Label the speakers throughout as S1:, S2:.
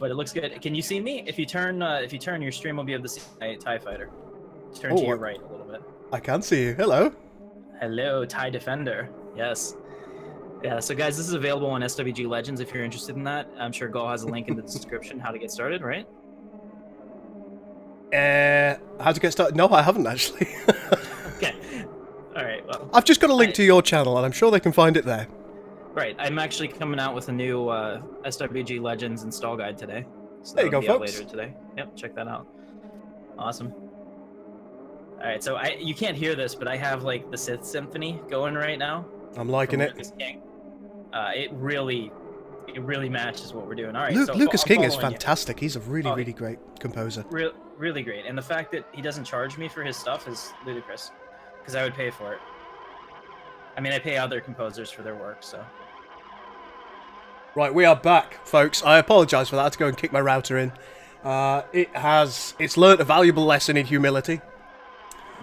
S1: but it looks good. Can you see me? If you turn, your stream will be able to see my TIE fighter. Turn to your right a little bit.
S2: I can see you. Hello.
S1: Hello, TIE Defender. Yes. Yeah, so guys, this is available on SWG Legends if you're interested in that. I'm sure Gul has a link in the description how to get started, right?
S2: How to get started? No, I haven't actually.
S1: Okay. All right, well.
S2: I've just got a link to your channel, and I'm sure they can find it there.
S1: Right, I'm actually coming out with a new SWG Legends install guide today. So
S2: there you go, folks.
S1: Later today. Yep, check that out. Awesome. All right, so you can't hear this, but I have like the Sith Symphony going right now.
S2: I'm liking it.
S1: Lucas King. It really matches what we're doing. All right, so
S2: Lucas King is fantastic. He's a really great composer.
S1: Really great, and the fact that he doesn't charge me for his stuff is ludicrous, because I would pay for it. I mean, I pay other composers for their work, so.
S2: Right, we are back, folks. I apologise for that. I had to go and kick my router in. It's learnt a valuable lesson in humility.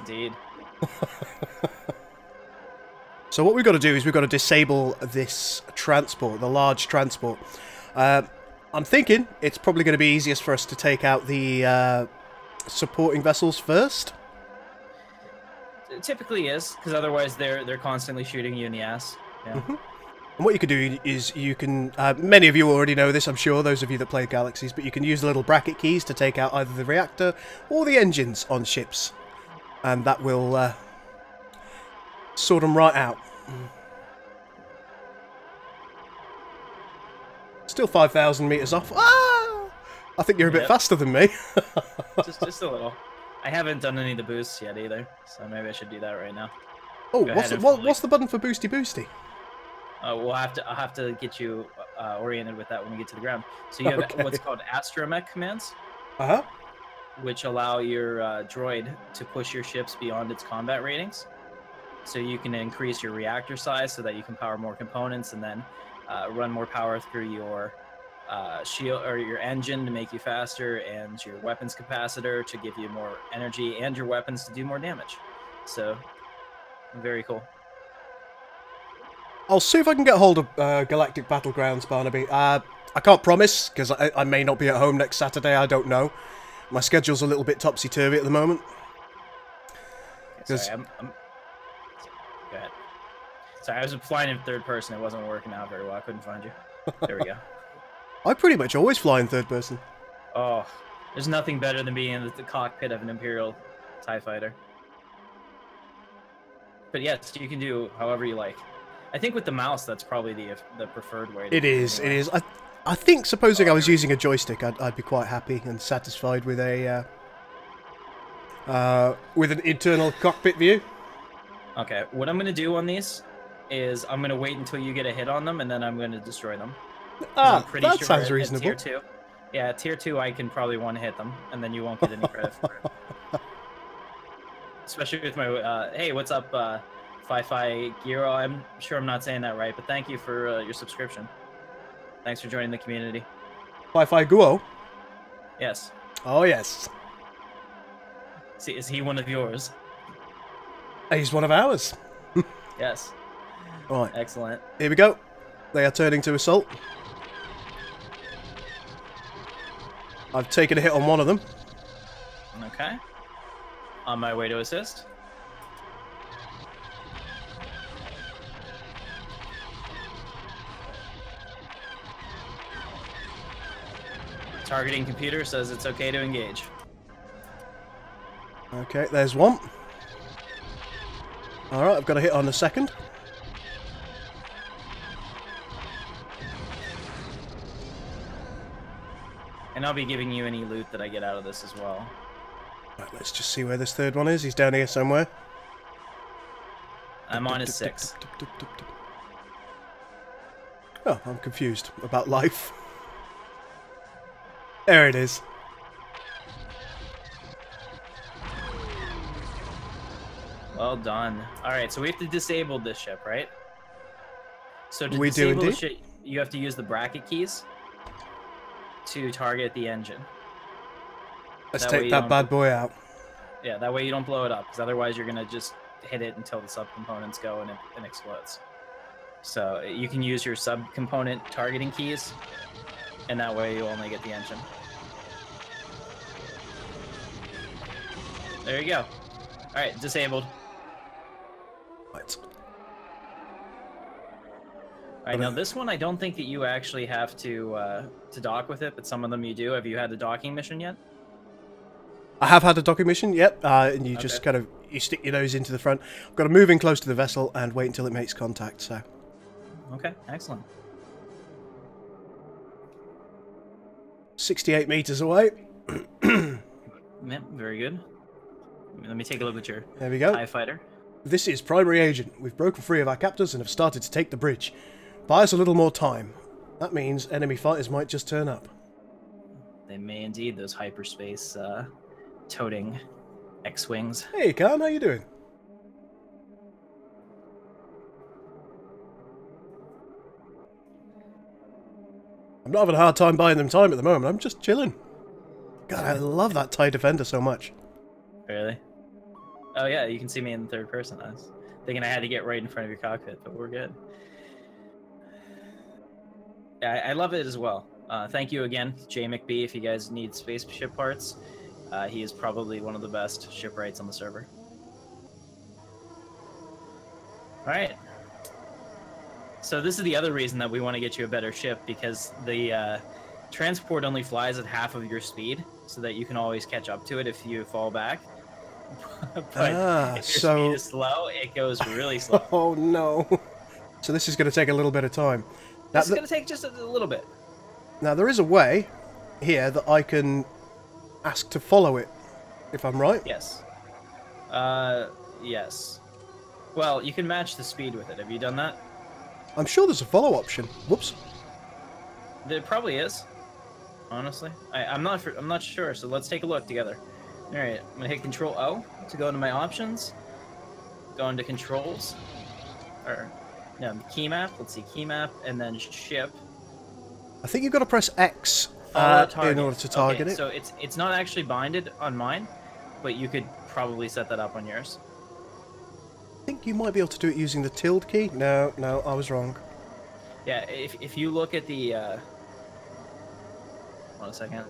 S1: Indeed.
S2: So what we've got to do is we've got to disable this transport, the large transport. I'm thinking it's probably going to be easiest for us to take out the supporting vessels first.
S1: It typically is, because otherwise they're constantly shooting you in the ass. Yeah.
S2: Mm-hmm. And what you can do is you can, many of you already know this, I'm sure, those of you that play Galaxies, but you can use the little bracket keys to take out either the reactor or the engines on ships. And that will sort them right out. Still 5,000 meters off. Ah! I think you're a bit faster than me.
S1: just a little. I haven't done any of the boosts yet either, so maybe I should do that right now.
S2: Oh, what's the button for boosty boosty?
S1: I'll have to get you oriented with that when we get to the ground. So you have what's called astromech commands, which allow your droid to push your ships beyond its combat ratings. So you can increase your reactor size so that you can power more components, and then run more power through your shield or your engine to make you faster, and your weapons capacitor to give you more energy, and your weapons to do more damage. So very cool.
S2: I'll see if I can get hold of Galactic Battlegrounds, Barnaby. I can't promise, because I may not be at home next Saturday, I don't know. My schedule's a little bit topsy-turvy at the moment.
S1: Okay, sorry, go ahead. Sorry, I was flying in third person, it wasn't working out very well, I couldn't find you. There we go.
S2: I pretty much always fly in third person.
S1: Oh, there's nothing better than being in the cockpit of an Imperial TIE fighter. But yes, you can do however you like. I think with the mouse, that's probably the preferred way.
S2: It is. I think, supposing I was using a joystick, I'd be quite happy and satisfied with a with an internal cockpit view.
S1: Okay, what I'm going to do on these is I'm going to wait until you get a hit on them, and then I'm going to destroy them.
S2: Ah, that sounds reasonable.
S1: Tier 2. Yeah, Tier 2, I can probably one-hit them, and then you won't get any credit for it. Especially with my, hey, what's up, Fi-Fi Giro? I'm sure I'm not saying that right, but thank you for your subscription. Thanks for joining the community.
S2: Fi-Fi Guo?
S1: Yes.
S2: Oh, yes.
S1: See, is he one of yours?
S2: He's one of ours.
S1: Yes.
S2: Right.
S1: Excellent.
S2: Here we go. They are turning to assault. I've taken a hit on one of them.
S1: Okay. On my way to assist. Targeting computer says it's okay to engage.
S2: Okay, there's one. Alright, I've got a hit on the second.
S1: And I'll be giving you any loot that I get out of this as well.
S2: Right, let's just see where this third one is. He's down here somewhere.
S1: I'm on his 6.
S2: Oh, I'm confused about life. There it is.
S1: Well done. Alright, so we have to disable this ship, right? So to
S2: we
S1: disable
S2: do
S1: the ship, you have to use the bracket keys to target the engine.
S2: Let's take that bad boy out.
S1: Yeah, that way you don't blow it up, because otherwise you're going to just hit it until the subcomponents go and it explodes. So you can use your subcomponent targeting keys And that way you only get the engine. There you go. Alright, disabled.
S2: Right.
S1: Alright, now this one I don't think that you actually have to dock with it, but some of them you do. Have you had the docking mission yet?
S2: I have had a docking mission, yep, and you just kind of, you stick your nose into the front. I've got to move in close to the vessel and wait until it makes contact, so.
S1: Okay, excellent.
S2: 68 meters away.
S1: Yep, very good. Let me take a look at your
S2: there we go.
S1: TIE fighter.
S2: This is Primary Agent. We've broken free of our captors and have started to take the bridge. Buy us a little more time. That means enemy fighters might just turn up.
S1: They may indeed, those hyperspace toting X-Wings.
S2: Hey, Khan, how you doing? I'm not having a hard time buying them time at the moment. I'm just chilling. God, I love that TIE Defender so much.
S1: Really? Oh yeah, you can see me in the third person. I was thinking I had to get right in front of your cockpit, but we're good. Yeah, I love it as well. Thank you again, Jay McBee, if you guys need spaceship parts. He is probably one of the best shipwrights on the server. Alright. So this is the other reason that we want to get you a better ship, because the transport only flies at half of your speed, so that you can always catch up to it if you fall back. But if your speed is slow, it goes really slow.
S2: Oh no. So this is going to take a little bit of time.
S1: This is going to take just a little bit.
S2: Now there is a way here that I can ask to follow it, if I'm right.
S1: Yes. Yes. Well, you can match the speed with it. Have you done that?
S2: I'm sure there's a follow option. Whoops.
S1: There probably is. Honestly, I'm not sure. So let's take a look together. All right, I'm gonna hit Control O to go into my options. Go into Controls, or no, key map. Let's see, key map, and then ship.
S2: I think you've got to press X in order to target it.
S1: So it's not actually binded on mine, but you could probably set that up on yours.
S2: I think you might be able to do it using the tilde key. No, I was wrong.
S1: Yeah, if you look at the 1 second.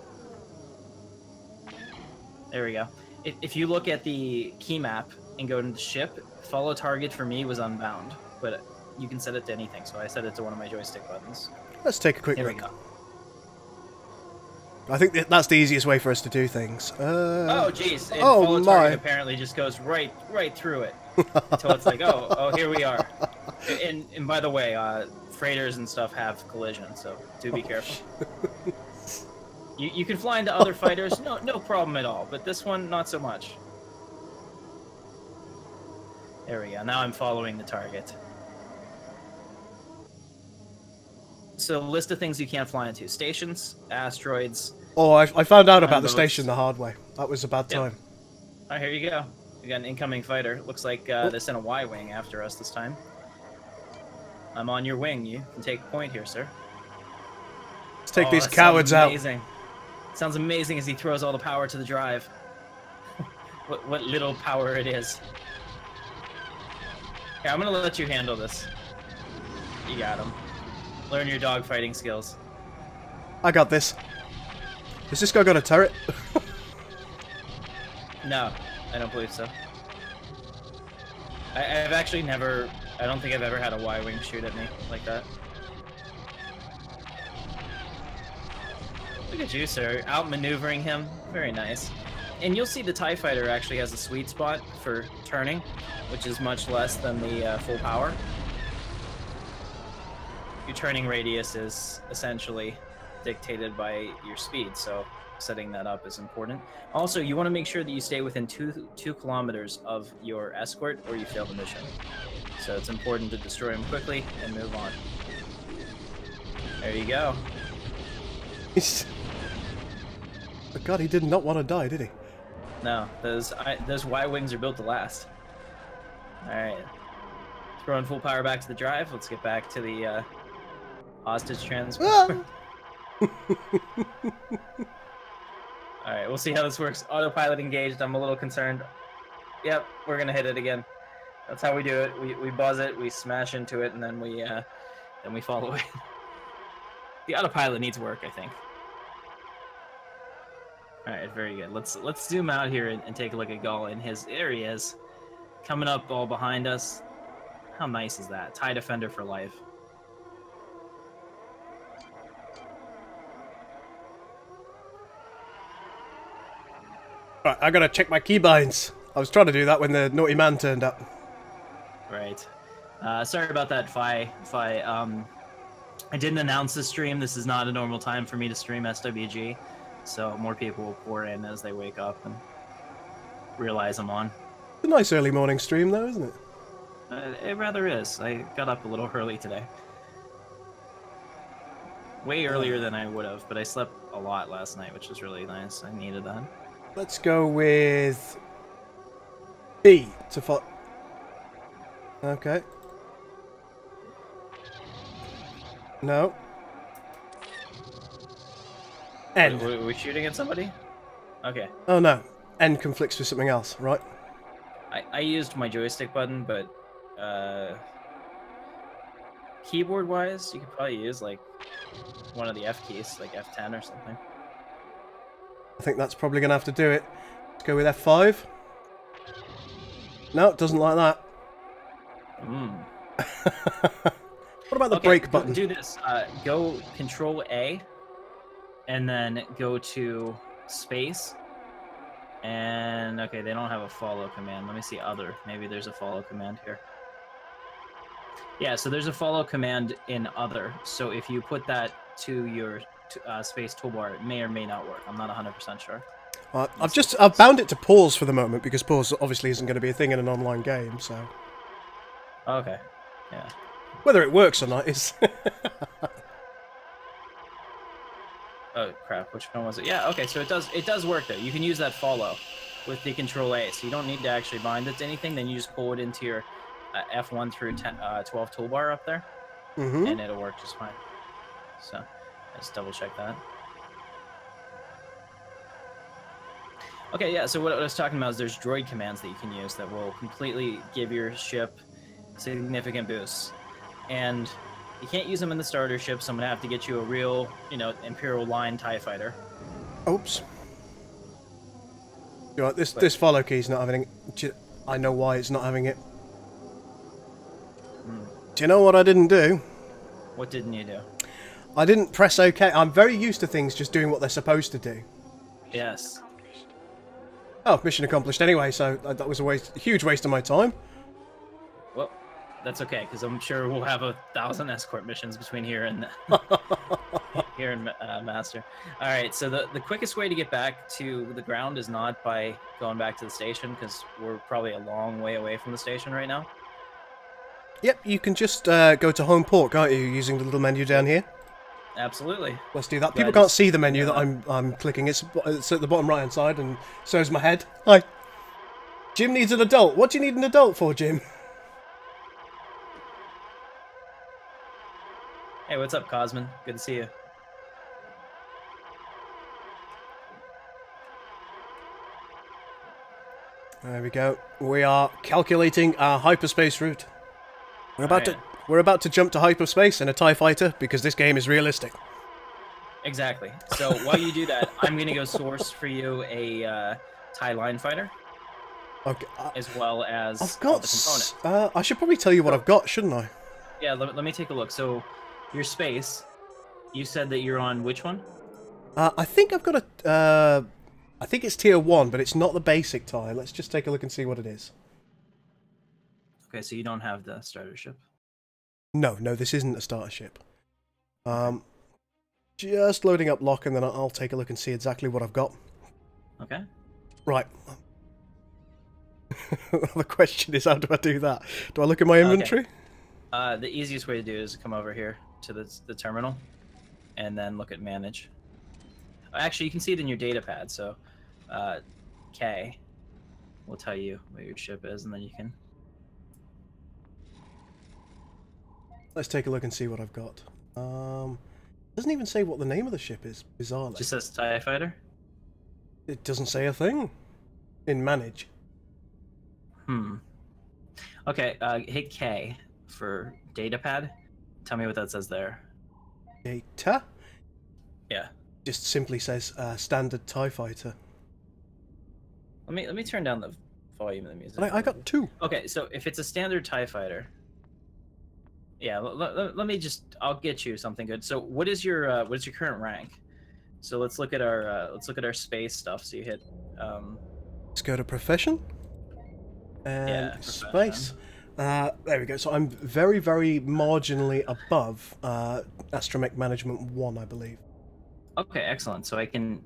S1: There we go. If you look at the key map and go into ship, follow target for me was unbound, but you can set it to anything, so I set it to one of my joystick buttons.
S2: Let's take a quick
S1: look.
S2: There we go. I think that's the easiest way for us to do things.
S1: Oh, jeez. Follow target apparently just goes right through it. Until it's like, oh, here we are. And by the way, freighters and stuff have collision, so do be careful. You can fly into other fighters, no problem at all, but this one, not so much. There we go, now I'm following the target. So, list of things you can't fly into. Stations, asteroids.
S2: Oh, I found out about the station the hard way. That was a bad time.
S1: Oh, here you go. We got an incoming fighter. Looks like they sent a Y-wing after us this time. I'm on your wing. You can take a point here, sir.
S2: Let's take these cowards out.
S1: Sounds amazing as he throws all the power to the drive. what little power it is. Here, I'm gonna let you handle this. You got him. Learn your dogfighting skills.
S2: I got this. Has this guy got a turret?
S1: No, I don't believe so. I've actually never... I don't think I've ever had a Y-wing shoot at me like that. Look at you, sir. Outmaneuvering him. Very nice. And you'll see the TIE Fighter actually has a sweet spot for turning, which is much less than the full power. Your turning radius is essentially dictated by your speed, so setting that up is important. Also, you want to make sure that you stay within 2 kilometers of your escort or you fail the mission. So it's important to destroy him quickly and move on. There you go.
S2: But God, he did not want to die, did he?
S1: No, those Y-wings are built to last. Alright. Throwing full power back to the drive. Let's get back to the hostage transport. Alright, we'll see how this works. Autopilot engaged. I'm a little concerned. Yep, we're gonna hit it again. That's how we do it. We buzz it, we smash into it, and then we follow it. The autopilot needs work, I think. All right, very good. Let's zoom out here and take a look at Gul in his areas. Coming up all behind us. How nice is that? TIE Defender for life.
S2: Right, I gotta check my keybinds. I was trying to do that when the naughty man turned up.
S1: Right. Sorry about that, Fi. I didn't announce the stream. This is not a normal time for me to stream SWG, so more people will pour in as they wake up and realize I'm on.
S2: It's a nice early morning stream, though, isn't it?
S1: It rather is. I got up a little early today. Way earlier than I would have, but I slept a lot last night, which was really nice. I needed that.
S2: Let's go with B to follow. Okay. No. N.
S1: Were we shooting at somebody? Okay.
S2: Oh no. N conflicts with something else, right?
S1: I used my joystick button, but keyboard-wise, you could probably use like one of the F keys, like F10 or something.
S2: I think that's probably going to have to do it. Let's go with F5. No, it doesn't like that. What about the brake button?
S1: Do this. Go Control A, and then go to space. And okay, they don't have a follow command. Let me see other. Maybe there's a follow command here. Yeah, so there's a follow command in other. So if you put that to your space toolbar, it may or may not work. I'm not 100% sure.
S2: I've bound it to pause for the moment because pause obviously isn't going to be a thing in an online game. So.
S1: Okay. Yeah.
S2: Whether it works or not is.
S1: Oh crap! Which one was it? Yeah. Okay. So it does work though. You can use that follow with the Control A. So you don't need to actually bind it to anything. Then you just pull it into your F1 through 12 toolbar up there, and it'll work just fine. So let's double check that. Okay. Yeah. So what I was talking about is there's droid commands that you can use that will completely give your ship significant boosts, and you can't use them in the starter ship, so I'm gonna have to get you a real, Imperial Line TIE fighter.
S2: Oops. You know, this follow key's not having it. I know why it's not having it. Do you know what I didn't do?
S1: What didn't you do?
S2: I didn't press OK. I'm very used to things just doing what they're supposed to do.
S1: Yes.
S2: Oh, mission accomplished anyway, so that was a huge waste of my time.
S1: Well, that's okay, because I'm sure we'll have 1,000 escort missions between here and here and Master. All right, so the quickest way to get back to the ground is not by going back to the station, because we're probably a long way away from the station right now.
S2: Yep, you can just go to home port, can't you, using the little menu down here?
S1: Absolutely.
S2: Let's do that. People can't see the menu that I'm clicking. It's at the bottom right-hand side, and so is my head. Hi. Jim needs an adult. What do you need an adult for, Jim?
S1: Hey, what's up, Cosman? Good to see you.
S2: There we go. We are calculating our hyperspace route. We're about to jump to hyperspace in a TIE fighter because this game is realistic.
S1: Exactly. So while you do that, I'm going to go source for you a TIE line fighter.
S2: Okay.
S1: As well as
S2: I've got
S1: the component.
S2: I should probably tell you what I've got, shouldn't I?
S1: Yeah, let me take a look. So your space, you said that you're on which one?
S2: I think I've got a... I think it's tier 1, but it's not the basic TIE. Let's just take a look and see what it is.
S1: Okay, so you don't have the starter ship.
S2: No, this isn't a starter ship. Just loading up lock, and then I'll take a look and see exactly what I've got.
S1: Okay.
S2: Right. The question is, how do I do that? Do I look at my inventory?
S1: Okay. The easiest way to do it is to come over here to the terminal, and then look at manage. Actually, you can see it in your data pad, so K will tell you what your ship is, and then you can...
S2: Let's take a look and see what I've got. Doesn't even say what the name of the ship is, bizarrely.
S1: Just says TIE Fighter?
S2: It doesn't say a thing in manage.
S1: Okay, hit K for data pad. Tell me what that says there.
S2: Data?
S1: Yeah.
S2: Just simply says standard TIE fighter.
S1: Let me turn down the volume of the music.
S2: I got 2.
S1: Okay, so if it's a standard TIE fighter, yeah, let me just, I'll get you something good. So what is your current rank? So let's look at our space stuff. So you hit
S2: Let's go to profession and
S1: yeah,
S2: space. There we go. So I'm very, very marginally above Astromech Management 1, I believe.
S1: Okay, excellent. So I can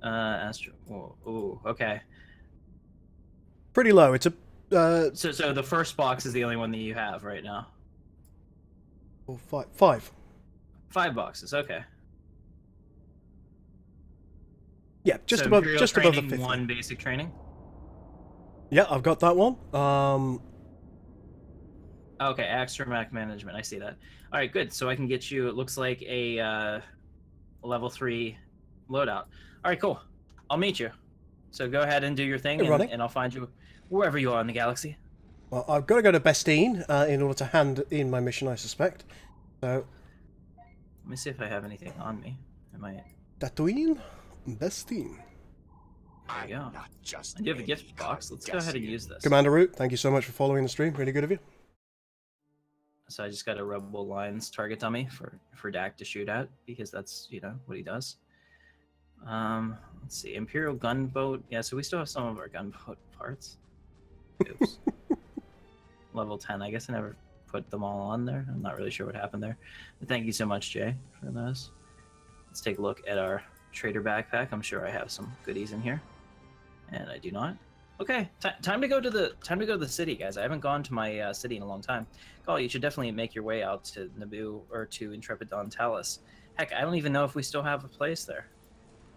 S1: ooh, okay.
S2: Pretty low. It's a
S1: so the first box is the only one that you have right now.
S2: Oh, five.
S1: 5 boxes. Okay.
S2: Yeah, just
S1: so
S2: above
S1: Imperial
S2: just above the
S1: training,
S2: 50.
S1: 1 basic training.
S2: Yeah, I've got that one.
S1: Okay, Astromech Management. I see that. All right, good. So I can get you. It looks like a level 3 loadout. All right, cool. I'll meet you. So go ahead and do your thing, and I'll find you wherever you are in the galaxy.
S2: Well, I've got to go to Bestine in order to hand in my mission, I suspect. So,
S1: let me see if I have anything on me. I might.
S2: Tatooine, Bestine.
S1: There we go. I do have a gift box. Let's go ahead and use this.
S2: Commander Root, thank you so much for following the stream. Really good of you.
S1: So I just got a Rebel Lines target dummy for Dak to shoot at, because that's, you know, what he does. Let's see, Imperial gunboat. Yeah, so we still have some of our gunboat parts. Oops. Level 10. I guess I never put them all on there. I'm not really sure what happened there. But thank you so much, Jay, for those. Let's take a look at our trader backpack. I'm sure I have some goodies in here, and I do not. Okay, time to go to the city, guys. I haven't gone to my city in a long time. Gul, you should definitely make your way out to Naboo or to Intrepid on Talos. Heck, I don't even know if we still have a place there.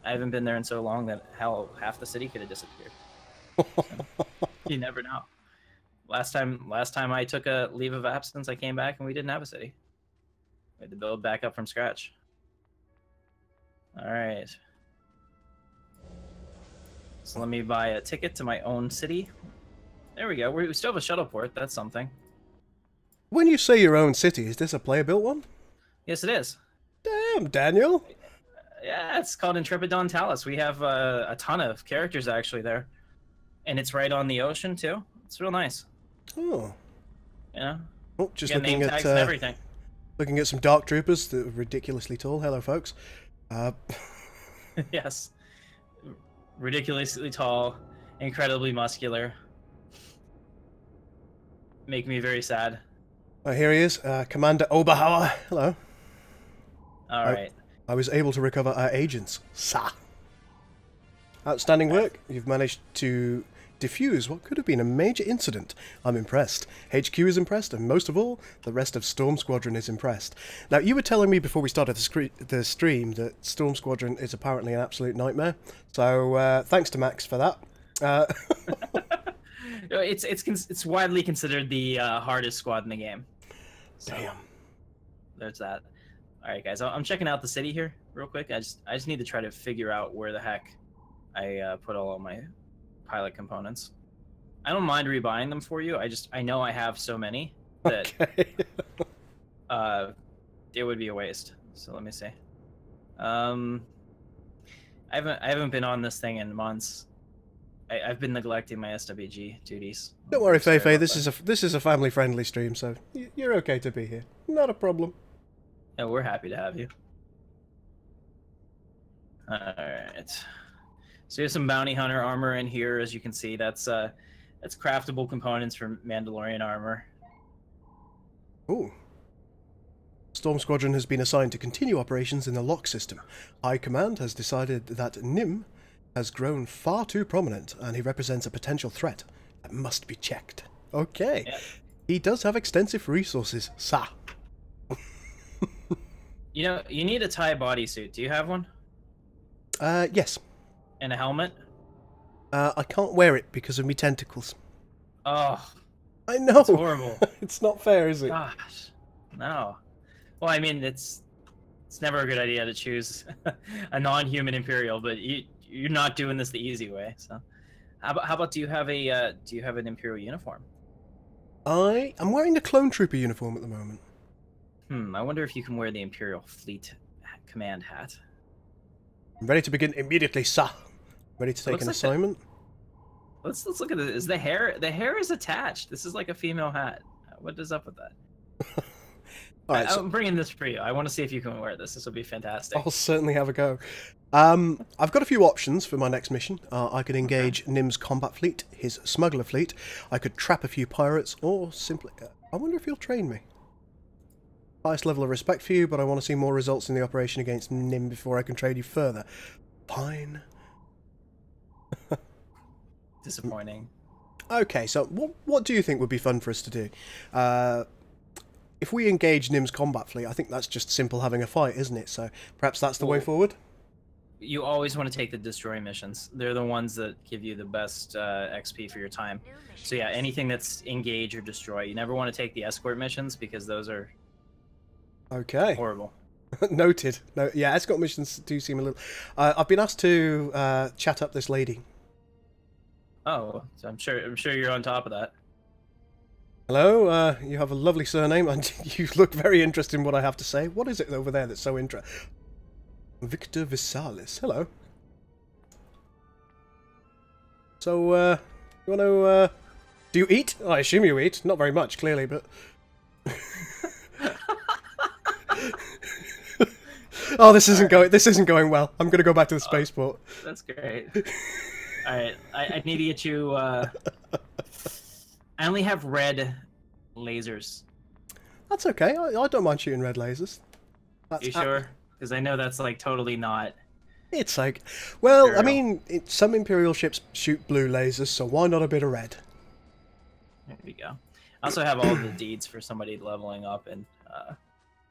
S1: I haven't been there in so long that half the city could have disappeared. So, you never know. Last time I took a leave of absence, I came back and we didn't have a city. We had to build back up from scratch. All right. So let me buy a ticket to my own city. There we go. We still have a shuttle port. That's something.
S2: When you say your own city, is this a player-built one?
S1: Yes, it is.
S2: Damn, Daniel.
S1: Yeah, it's called Intrepid on Talos. We have a ton of characters actually there. And it's right on the ocean, too. It's real nice.
S2: Oh.
S1: Yeah.
S2: Oh, just looking at
S1: everything.
S2: Looking at some Dark Troopers that are ridiculously tall. Hello, folks.
S1: Yes. Ridiculously tall, incredibly muscular. Make me very sad.
S2: Oh, here he is, Commander Oberhauer. Hello.
S1: All right.
S2: I was able to recover our agents. Sa. Outstanding work. You've managed to defuse what could have been a major incident. I'm impressed. HQ is impressed, and most of all, the rest of Storm Squadron is impressed. Now, you were telling me before we started the stream that Storm Squadron is apparently an absolute nightmare. So, thanks to Max for that.
S1: It's widely considered the hardest squad in the game. So,
S2: damn.
S1: There's that. All right, guys. I'm checking out the city here real quick. I just need to try to figure out where the heck I put all of my pilot components. I don't mind rebuying them for you. I know I have so many that
S2: okay.
S1: It would be a waste. So let me see. I haven't been on this thing in months. I've been neglecting my SWG duties.
S2: Don't worry, Feifei. This is a family-friendly stream, so you're okay to be here. Not a problem.
S1: Yeah, we're happy to have you. All right. So here's some bounty hunter armor in here, as you can see. That's craftable components for Mandalorian armor.
S2: Ooh. Storm Squadron has been assigned to continue operations in the lock system. High Command has decided that Nim has grown far too prominent, and he represents a potential threat that must be checked. Okay. Yeah. He does have extensive resources. Sa.
S1: You know, you need a TIE bodysuit. Do you have one?
S2: Yes.
S1: And a helmet?
S2: I can't wear it because of me tentacles.
S1: Oh.
S2: I know.
S1: That's horrible.
S2: It's not fair, is it?
S1: Gosh. No. Well, I mean, it's never a good idea to choose a non-human Imperial, but you're not doing this the easy way. So, how about do you have an Imperial uniform?
S2: I'm wearing a clone trooper uniform at the moment.
S1: I wonder if you can wear the Imperial Fleet Command hat.
S2: I'm ready to begin immediately, sir. Ready to take an assignment.
S1: Let's look at it. Is the hair is attached? This is like a female hat. What is up with that? All right, I'm bringing this for you. I want to see if you can wear this. This will be fantastic.
S2: I'll certainly have a go. I've got a few options for my next mission. I could engage Nim's combat fleet, his smuggler fleet. I could trap a few pirates, or simply... I wonder if he'll train me. Highest level of respect for you, but I want to see more results in the operation against Nim before I can trade you further. Fine.
S1: Disappointing.
S2: Okay, so what do you think would be fun for us to do? If we engage Nim's combat fleet, I think that's just simple having a fight, isn't it? So perhaps that's the way forward?
S1: You always want to take the destroy missions. They're the ones that give you the best XP for your time. So yeah, anything that's engage or destroy. You never want to take the escort missions because those are horrible.
S2: Noted. No, yeah, escort missions do seem a little... I've been asked to chat up this lady.
S1: Oh, so I'm sure you're on top of that.
S2: Hello, you have a lovely surname, and you look very interested in what I have to say. What is it over there that's so interesting? Victor Visalis. Hello. So, you want to, do you eat? I assume you eat. Not very much, clearly, but... Oh, this isn't going well. I'm going to go back to the spaceport.
S1: That's great. All right, I need to get you. I only have red lasers.
S2: That's okay. I don't mind shooting red lasers. That's
S1: you sure? Because I know that's like totally not.
S2: It's like, well, I mean, some Imperial ships shoot blue lasers, so why not a bit of red?
S1: There we go. I also have all the deeds for somebody leveling up, and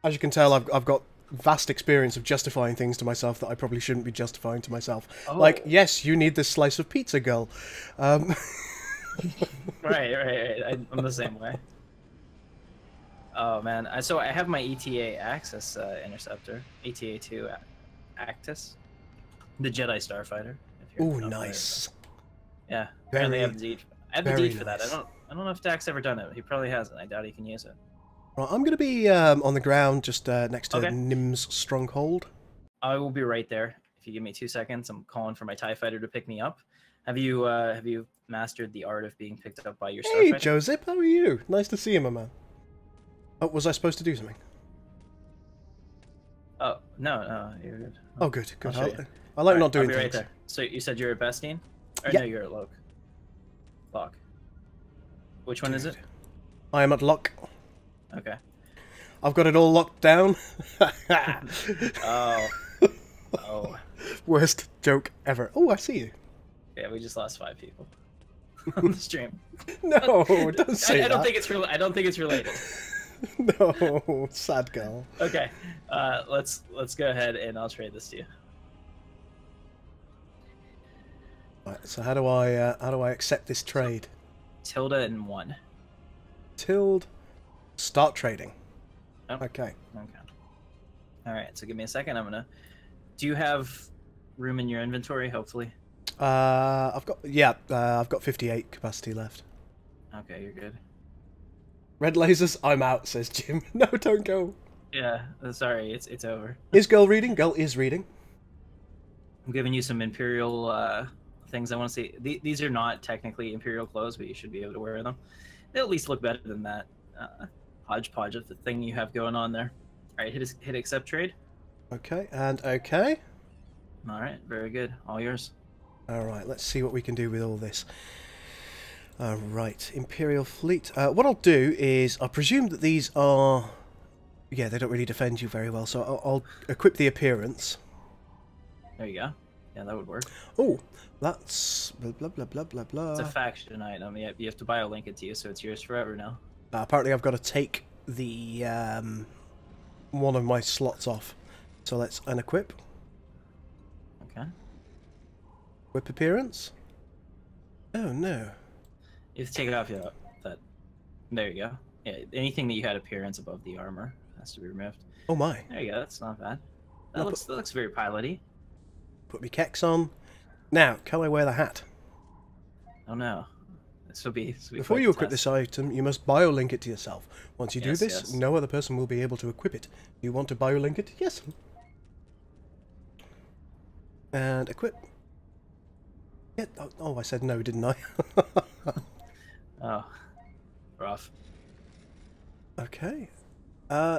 S2: as you can tell, I've got vast experience of justifying things to myself that I probably shouldn't be justifying to myself. Oh. Like, yes, you need this slice of pizza, girl.
S1: Right. I'm the same way. Oh man, so I have my ETA Axis interceptor, ETA 2 Actus, the Jedi Starfighter.
S2: Ooh, nice.
S1: Yeah, apparently I have the deed. I have the deed for that. I don't know if Dak's ever done it. He probably hasn't. I doubt he can use it.
S2: Right, I'm going to be on the ground just next to Nim's stronghold.
S1: I will be right there. If you give me 2 seconds, I'm calling for my TIE fighter to pick me up. Have you mastered the art of being picked up by your starfighter?
S2: Hey, Joseph, how are you? Nice to see you, my man. Oh, was I supposed to do something?
S1: Oh, no, you're good.
S2: Oh, good. I like not doing things.
S1: Right there. So you said you're at Bestine? Or
S2: yeah.
S1: No, you're at Lock. Which one is it?
S2: I am at Lock.
S1: Okay.
S2: I've got it all locked down.
S1: Oh.
S2: Worst joke ever. Oh, I see you.
S1: Yeah, we just lost 5 people on the stream.
S2: No, don't say that.
S1: I don't think it's related.
S2: No, sad girl.
S1: Okay, let's go ahead and I'll trade this to you.
S2: Right, so how do I accept this trade?
S1: Tilde and 1.
S2: Tilde. Start trading.
S1: Oh.
S2: Okay.
S1: All right. So give me a second. Do you have room in your inventory? Hopefully.
S2: I've got 58 capacity left.
S1: Okay, you're good.
S2: Red lasers. I'm out, says Jim. No, don't go.
S1: Yeah. Sorry. It's over.
S2: Is Gul reading? Gul is reading.
S1: I'm giving you some Imperial things I want to see. These are not technically Imperial clothes, but you should be able to wear them. They'll at least look better than that hodgepodge of the thing you have going on there. All right, hit accept trade.
S2: Okay, and okay.
S1: All right, very good. All yours.
S2: All right, let's see what we can do with all this. All right, Imperial fleet. What I'll do is, I presume that these are... Yeah, they don't really defend you very well, so I'll equip the appearance.
S1: There you go. Yeah, that would work.
S2: Oh, that's blah, blah, blah, blah, blah, blah.
S1: It's a faction item. You have to biolink it to you, so it's yours forever now.
S2: Apparently I've got to take the one of my slots off. So let's unequip.
S1: Okay.
S2: Whip appearance. Oh no.
S1: You have to take it off that. There you go. Yeah, anything that you had appearance above the armor has to be removed.
S2: Oh my.
S1: There you go. That's not bad. That looks very piloty.
S2: Put my kecks on. Now, can I wear the hat?
S1: Oh no. This will be
S2: Before you equip this item, you must biolink it to yourself. Once you do this, no other person will be able to equip it. You want to biolink it? Yes. And equip. Yeah, oh, I said no, didn't I?
S1: Oh, rough.
S2: Okay.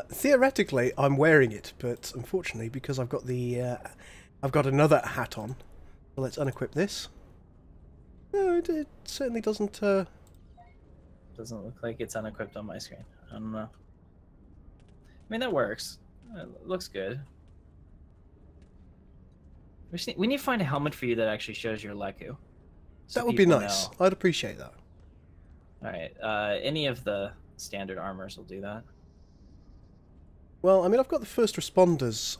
S2: Theoretically, I'm wearing it, but unfortunately, because I've got the, I've got another hat on. So let's unequip this. No, it certainly doesn't.
S1: Doesn't look like it's unequipped on my screen. I don't know. I mean, that works. It looks good. We need to find a helmet for you that actually shows your Leku. So
S2: that would be nice. I'd appreciate that.
S1: All right. Any of the standard armors will do that.
S2: Well, I mean, I've got the first responders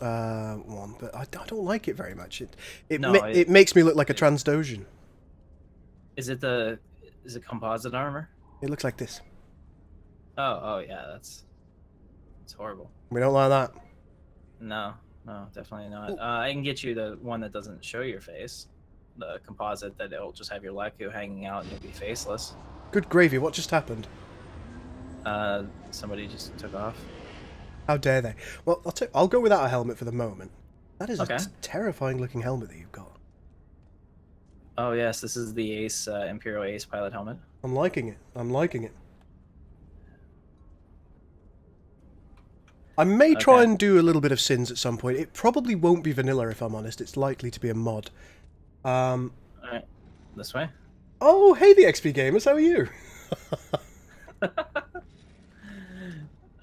S2: one, but I don't like it very much. It makes me look like a Transdojan.
S1: Is it composite armor?
S2: It looks like this.
S1: Oh yeah, that's horrible.
S2: We don't like that.
S1: No, definitely not. I can get you the one that doesn't show your face, the composite that it'll just have your Leku hanging out and you'll be faceless.
S2: Good gravy! What just happened?
S1: Somebody just took off.
S2: How dare they? Well, I'll go without a helmet for the moment. That is
S1: okay.
S2: a terrifying looking helmet that you've got.
S1: Oh yes, this is the Ace Imperial Ace pilot helmet.
S2: I'm liking it. I'm liking it. I may try and do a little bit of Sins at some point. It probably won't be vanilla, if I'm honest. It's likely to be a mod.
S1: Alright, this way.
S2: Oh, hey, the XP Gamers, how are you?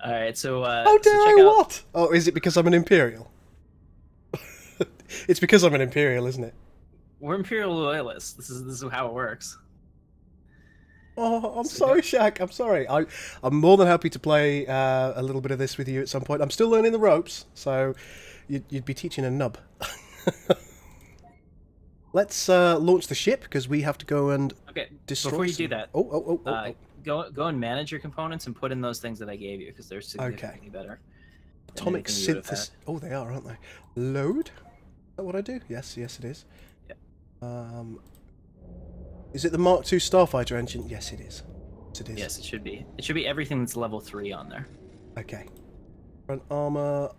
S1: Alright, so,
S2: how dare I what? Oh, is it because I'm an Imperial? It's because I'm an Imperial, isn't it?
S1: We're Imperial loyalists. This is how it works.
S2: Oh, I'm sorry, Shaq. I'm sorry. I'm more than happy to play a little bit of this with you at some point. I'm still learning the ropes, so you'd be teaching a nub. Let's launch the ship, because we have to go and destroy
S1: before you do that,
S2: oh.
S1: Go and manage your components and put in those things that I gave you, because they're significantly better.
S2: Atomic synthesis. Oh, they are, aren't they? Load? Is that what I do? Yes, it is. Yeah. Is it the Mark II Starfighter engine? Yes, it is. Yes, it is.
S1: Yes, it should be. It should be everything that's level 3 on there.
S2: Okay. Front armor.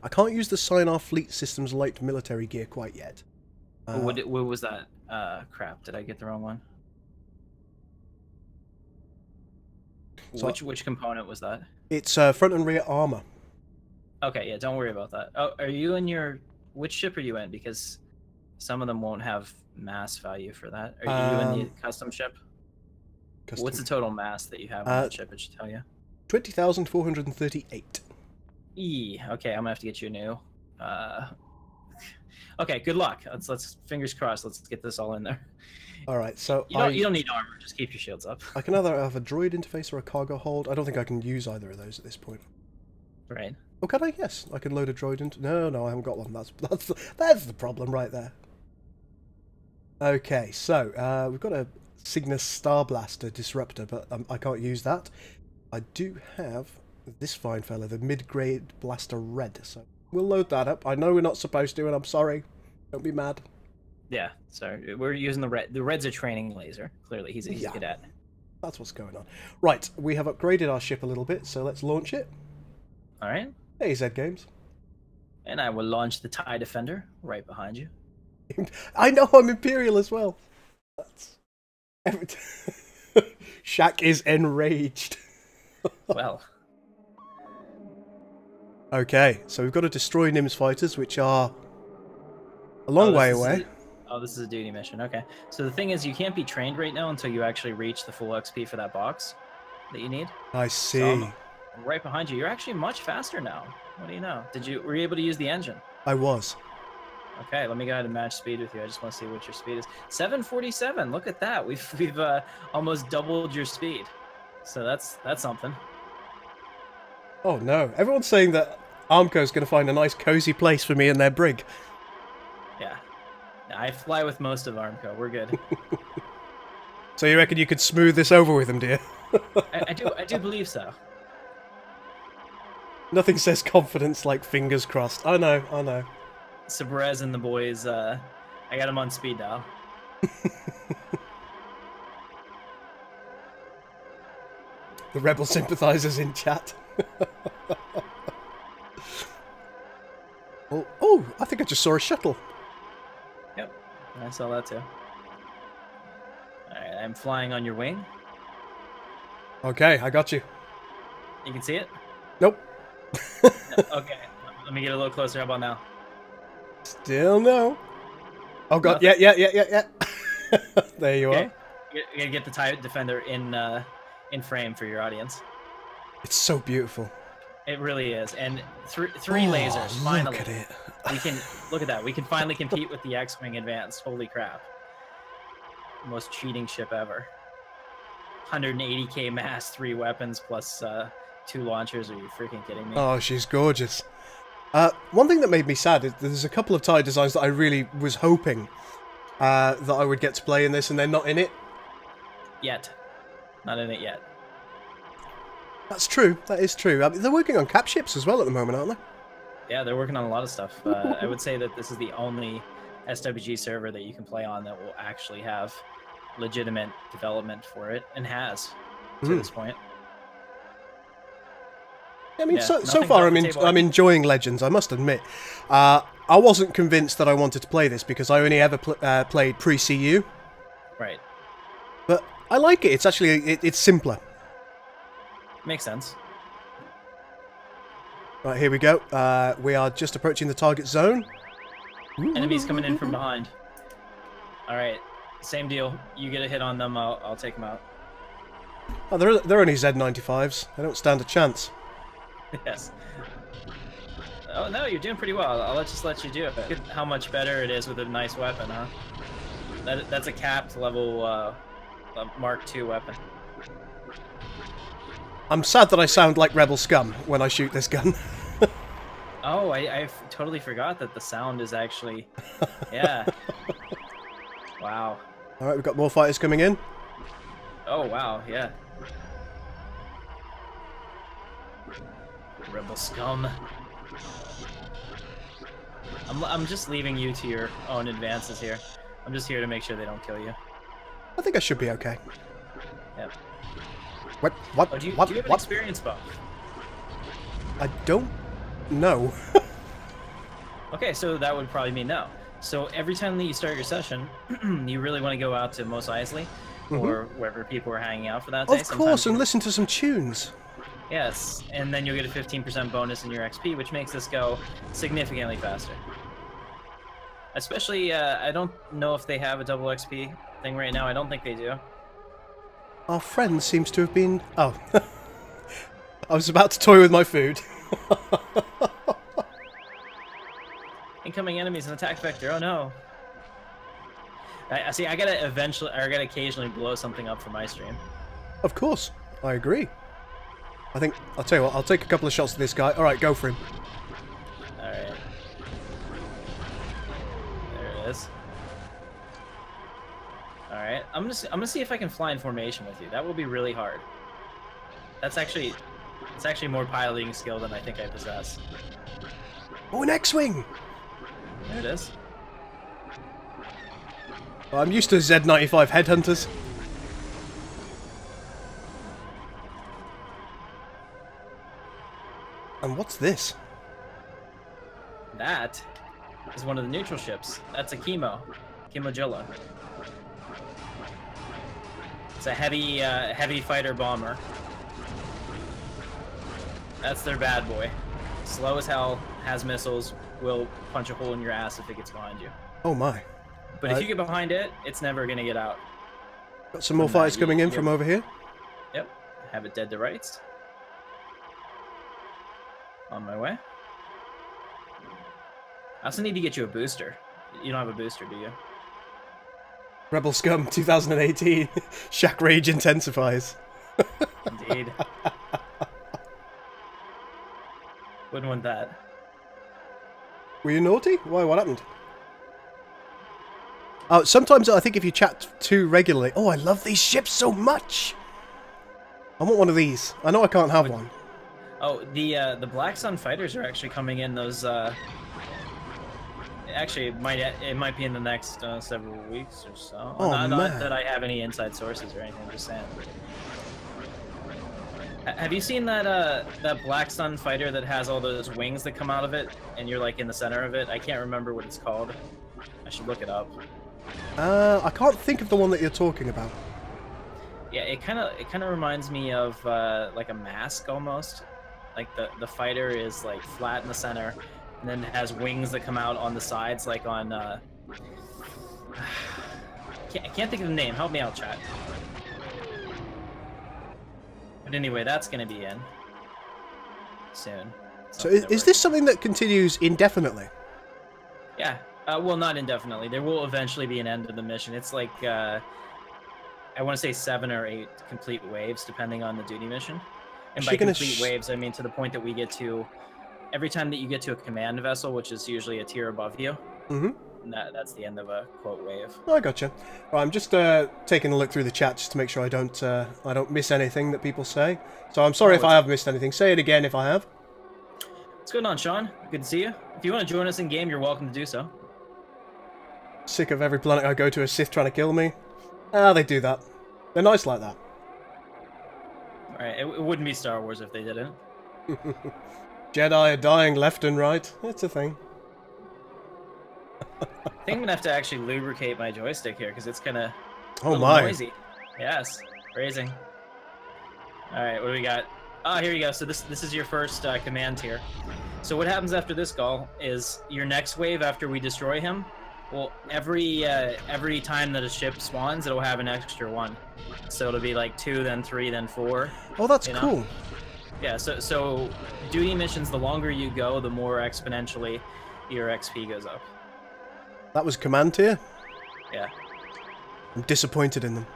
S2: I can't use the Sinar Fleet Systems light military gear quite yet.
S1: What was that? Crap. Did I get the wrong one? So which component was that?
S2: It's front and rear armor.
S1: Okay, yeah, don't worry about that. Oh, are you in your... Which ship are you in? Because some of them won't have mass value for that. Are you in the custom ship? What's the total mass that you have on the ship? It should tell you.
S2: 20,438.
S1: Okay, I'm gonna have to get you a new. Okay, good luck. Let's fingers crossed. Let's get this all in there.
S2: All right, so
S1: you don't need armor. Just keep your shields up.
S2: I can either have a droid interface or a cargo hold. I don't think I can use either of those at this point.
S1: Right.
S2: Oh, can I? Yes, I can load a droid into. No, I haven't got one. That's the problem right there. Okay, so we've got a Cygnus Star Blaster Disruptor, but I can't use that. I do have this fine fella, the mid-grade Blaster Red, so we'll load that up. I know we're not supposed to, and I'm sorry. Don't be mad.
S1: Yeah, sorry. We're using the red. The red's a training laser. Clearly, he's a cadet.
S2: That's what's going on. Right, we have upgraded our ship a little bit, so let's launch it.
S1: All right.
S2: Hey, Zed Games.
S1: And I will launch the TIE Defender right behind you.
S2: I know, I'm Imperial as well. Shaq is enraged.
S1: Well.
S2: Okay, so we've got to destroy Nim's fighters, which are a long way away.
S1: This is a duty mission. Okay. So the thing is, you can't be trained right now until you actually reach the full XP for that box that you need.
S2: I see.
S1: So I'm right behind you. You're actually much faster now. What do you know? Were you able to use the engine?
S2: I was.
S1: Okay, let me go ahead and match speed with you. I just want to see what your speed is. 747. Look at that. We've almost doubled your speed. So that's something.
S2: Oh no! Everyone's saying that Armco's going to find a nice cozy place for me in their brig.
S1: Yeah, I fly with most of Armco. We're good.
S2: So you reckon you could smooth this over with them, dear?
S1: I do believe so.
S2: Nothing says confidence like fingers crossed. I know.
S1: Sabrez and the boys, I got them on speed dial.
S2: The rebel sympathizers in chat. Oh, I think I just saw a shuttle.
S1: Yep, I saw that too. Alright, I'm flying on your wing.
S2: Okay, I got you.
S1: You can see it?
S2: Nope.
S1: Okay, let me get a little closer. How about now?
S2: Still no. Oh god,
S1: Nothing?
S2: yeah. There you are.
S1: You're gonna get the TIE Defender in frame for your audience.
S2: It's so beautiful.
S1: It really is, and three lasers. Finally,
S2: look at it.
S1: We can look at that. We can finally compete with the X-Wing Advanced. Holy crap! Most cheating ship ever. 180k mass, 3 weapons plus 2 launchers. Are you freaking kidding me?
S2: Oh, she's gorgeous. One thing that made me sad is there's a couple of TIE designs that I really was hoping that I would get to play in this, and they're not in it.
S1: Yet. Not in it yet.
S2: That's true. That is true. I mean, they're working on cap ships as well at the moment, aren't they?
S1: Yeah, they're working on a lot of stuff. I would say that this is the only SWG server that you can play on that will actually have legitimate development for it, and has to this point.
S2: I mean, so far I'm enjoying Legends, I must admit. I wasn't convinced that I wanted to play this because I only ever played pre-CU.
S1: Right.
S2: But I like it. It's actually it's simpler.
S1: Makes sense.
S2: Right, here we go. We are just approaching the target zone.
S1: Enemies coming in from behind. All right, same deal. You get a hit on them, I'll take them out.
S2: Oh, they're only Z95s. They don't stand a chance.
S1: Yes. Oh no, you're doing pretty well. I'll just let you do it. Look at how much better it is with a nice weapon, huh? That's a capped level Mark II weapon.
S2: I'm sad that I sound like Rebel Scum when I shoot this gun.
S1: Oh, I totally forgot that the sound is actually... Yeah. Wow.
S2: Alright, we've got more fighters coming in.
S1: Oh, wow, yeah. Rebel Scum. I'm just leaving you to your own advances here. I'm just here to make sure they don't kill you.
S2: I think I should be okay.
S1: Yep.
S2: What?
S1: Oh, do you have an experience buff?
S2: I don't know.
S1: Okay, so that would probably mean no. So every time that you start your session, you really want to go out to Mos Eisley, or wherever people are hanging out for that day.
S2: Of course, and listen to some tunes.
S1: Yes, and then you'll get a 15% bonus in your XP, which makes this go significantly faster. Especially, I don't know if they have a double XP thing right now. I don't think they do.
S2: Our friend seems to have been... Oh. I was about to toy with my food.
S1: Incoming enemies and attack vector. Oh no. I see. I gotta occasionally blow something up for my stream.
S2: Of course, I agree. I'll tell you what. I'll take a couple of shots at this guy. All right, go for him.
S1: All right. There it is. All right. I'm gonna see if I can fly in formation with you. That will be really hard. It's actually more piloting skill than I think I possess.
S2: Oh, an X-Wing!
S1: There it is.
S2: Well, I'm used to Z95 headhunters. And what's this?
S1: That is one of the neutral ships. That's a Kimojilla. It's a heavy fighter bomber. That's their bad boy. Slow as hell, has missiles, will punch a hole in your ass if it gets behind you.
S2: Oh my.
S1: But if you get behind it, it's never gonna get out.
S2: Got some more fighters coming in from over here.
S1: Yep. Have it dead to rights. On my way. I also need to get you a booster. You don't have a booster, do you?
S2: Rebel Scum 2018. Shack Rage intensifies.
S1: Indeed. Wouldn't want that.
S2: Were you naughty? Why? What happened? Oh, sometimes I think if you chat too regularly... Oh, I love these ships so much! I want one of these. I know I can't have one.
S1: Oh, the Black Sun fighters are actually coming in. Those actually it might be in the next several weeks or so.
S2: Oh,
S1: not that I have any inside sources or anything. I'm just saying. Have you seen that Black Sun fighter that has all those wings that come out of it, and you're like in the center of it? I can't remember what it's called. I should look it up.
S2: I can't think of the one that you're talking about.
S1: Yeah, it kind of reminds me of like a mask almost. Like the fighter is like flat in the center, and then it has wings that come out on the sides, like on. I can't think of the name. Help me out, chat. But anyway, that's gonna be in soon.
S2: So is this something that continues indefinitely?
S1: Yeah. Well, not indefinitely. There will eventually be an end to the mission. It's like I want to say 7 or 8 complete waves, depending on the duty mission. And by complete waves, I mean to the point that we get to every time that you get to a command vessel, which is usually a tier above you. Mm-hmm. That's the end of a quote wave.
S2: Oh, I gotcha. Well, I'm just taking a look through the chat just to make sure I don't miss anything that people say. So I'm sorry if I have missed anything. Say it again if I have.
S1: What's going on, Sean? Good to see you. If you want to join us in game, you're welcome to do so.
S2: Sick of every planet I go to a Sith trying to kill me. Ah, they do that. They're nice like that.
S1: Alright, it wouldn't be Star Wars if they didn't.
S2: Jedi are dying left and right. It's a thing.
S1: I think I'm gonna have to actually lubricate my joystick here because it's kind of noisy. Yes, raising. All right, what do we got? Ah, here you go. So this is your first command tier. So what happens after this, Gul, is your next wave after we destroy him. Well, every time that a ship spawns, it'll have an extra 1. So it'll be like 2, then 3, then 4.
S2: Oh, that's cool.
S1: Yeah. So duty missions, the longer you go, the more exponentially your XP goes up.
S2: That was command tier?
S1: Yeah.
S2: I'm disappointed in them.